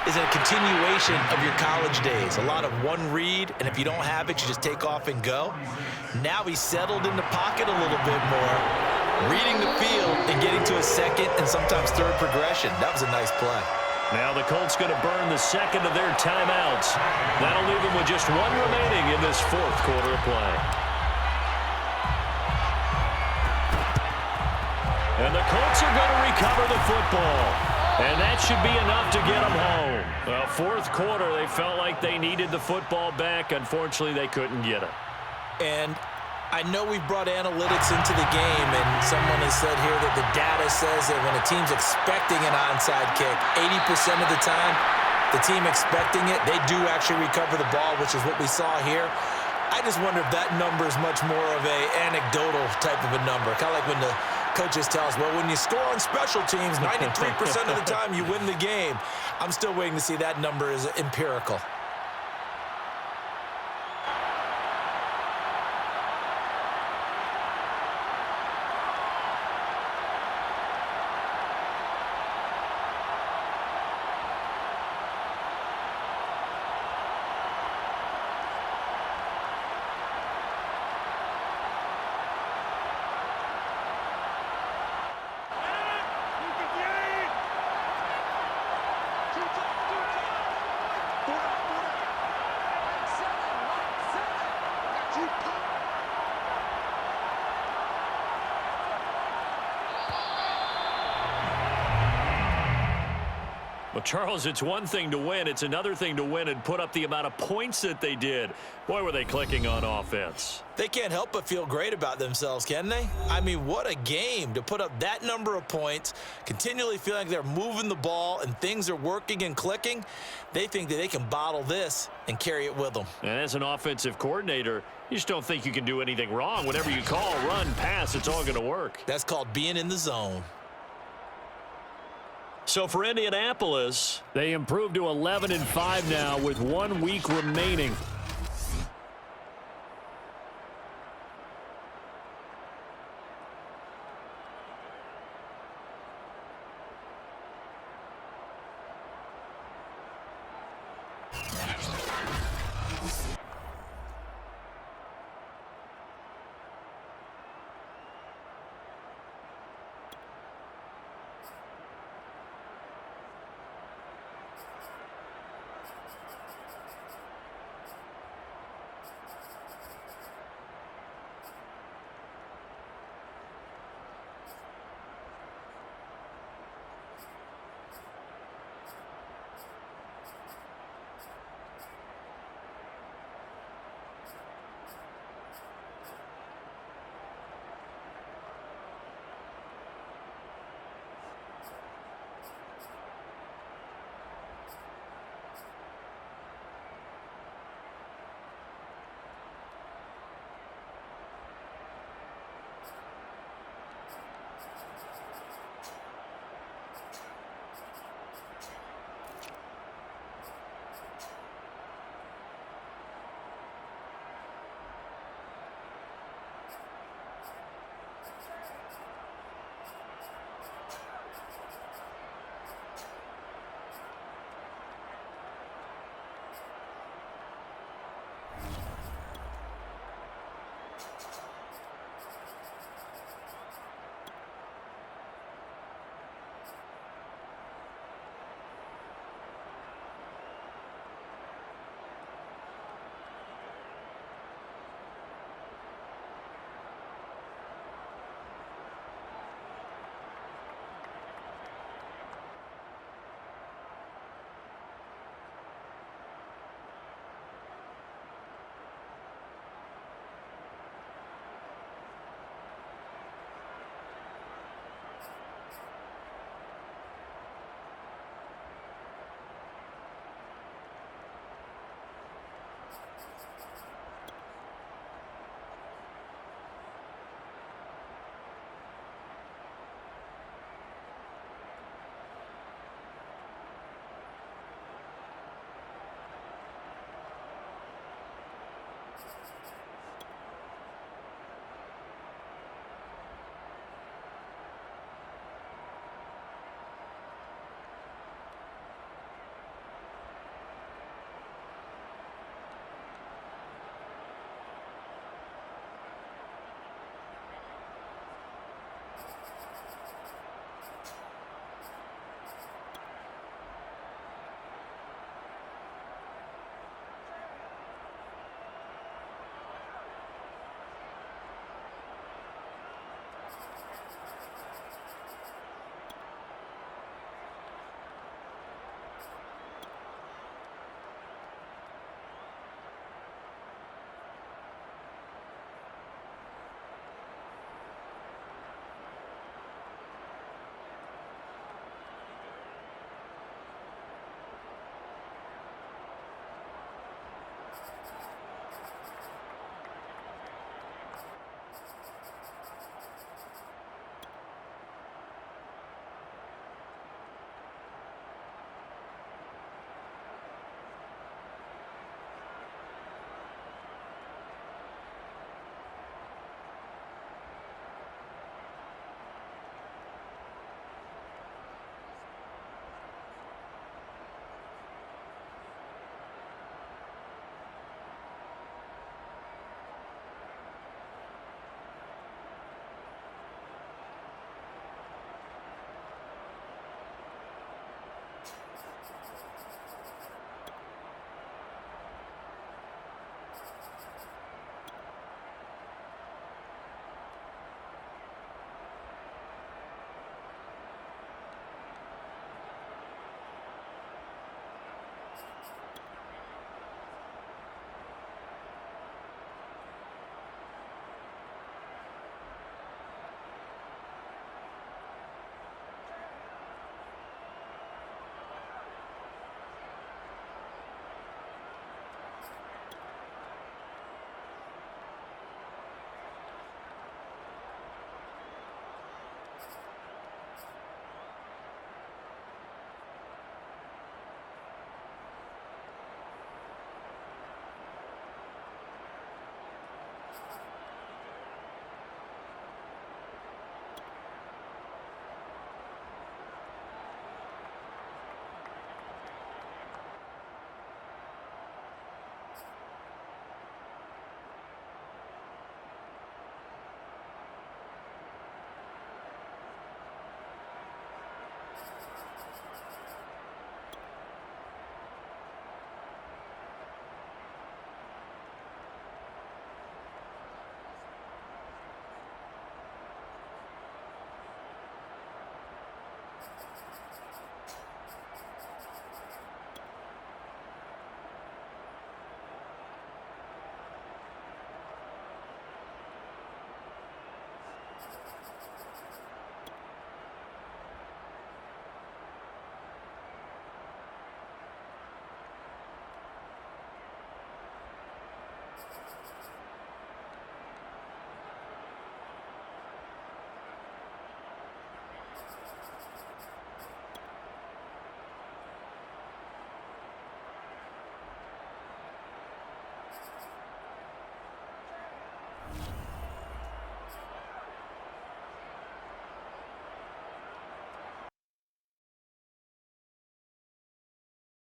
Speaker 7: is a continuation of your college days. A lot of one read, and if you don't have it, you just take off and go. Now he's settled in the pocket a little bit more, reading the field and getting to a second and sometimes third progression. That was a nice play.
Speaker 3: Now the Colts going to burn the second of their timeouts. That'll leave them with just one remaining in this fourth quarter of play. And the Colts are going to recover the football. And that should be enough to get them home. Well, fourth quarter, they felt like they needed the football back. Unfortunately, they couldn't get it.
Speaker 7: And I know we've brought analytics into the game, and someone has said here that the data says that when a team's expecting an onside kick, 80% of the time, the team expecting it, they do actually recover the ball, which is what we saw here. I just wonder if that number is much more of a anecdotal type of a number. Kind of like when the coaches tell us, well, when you score on special teams, 93% of the time you win the game. I'm still waiting to see that number is empirical.
Speaker 3: Well, Charles, it's one thing to win. It's another thing to win and put up the amount of points that they did. Boy, were they clicking on offense.
Speaker 7: They can't help but feel great about themselves, can they? I mean, what a game to put up that number of points, continually feeling like they're moving the ball and things are working and clicking. They think that they can bottle this and carry it with them.
Speaker 3: And as an offensive coordinator, you just don't think you can do anything wrong. Whatever you call, run, pass, it's all going to work.
Speaker 7: That's called being in the zone.
Speaker 3: So for Indianapolis, they improved to 11-5 now with 1 week remaining.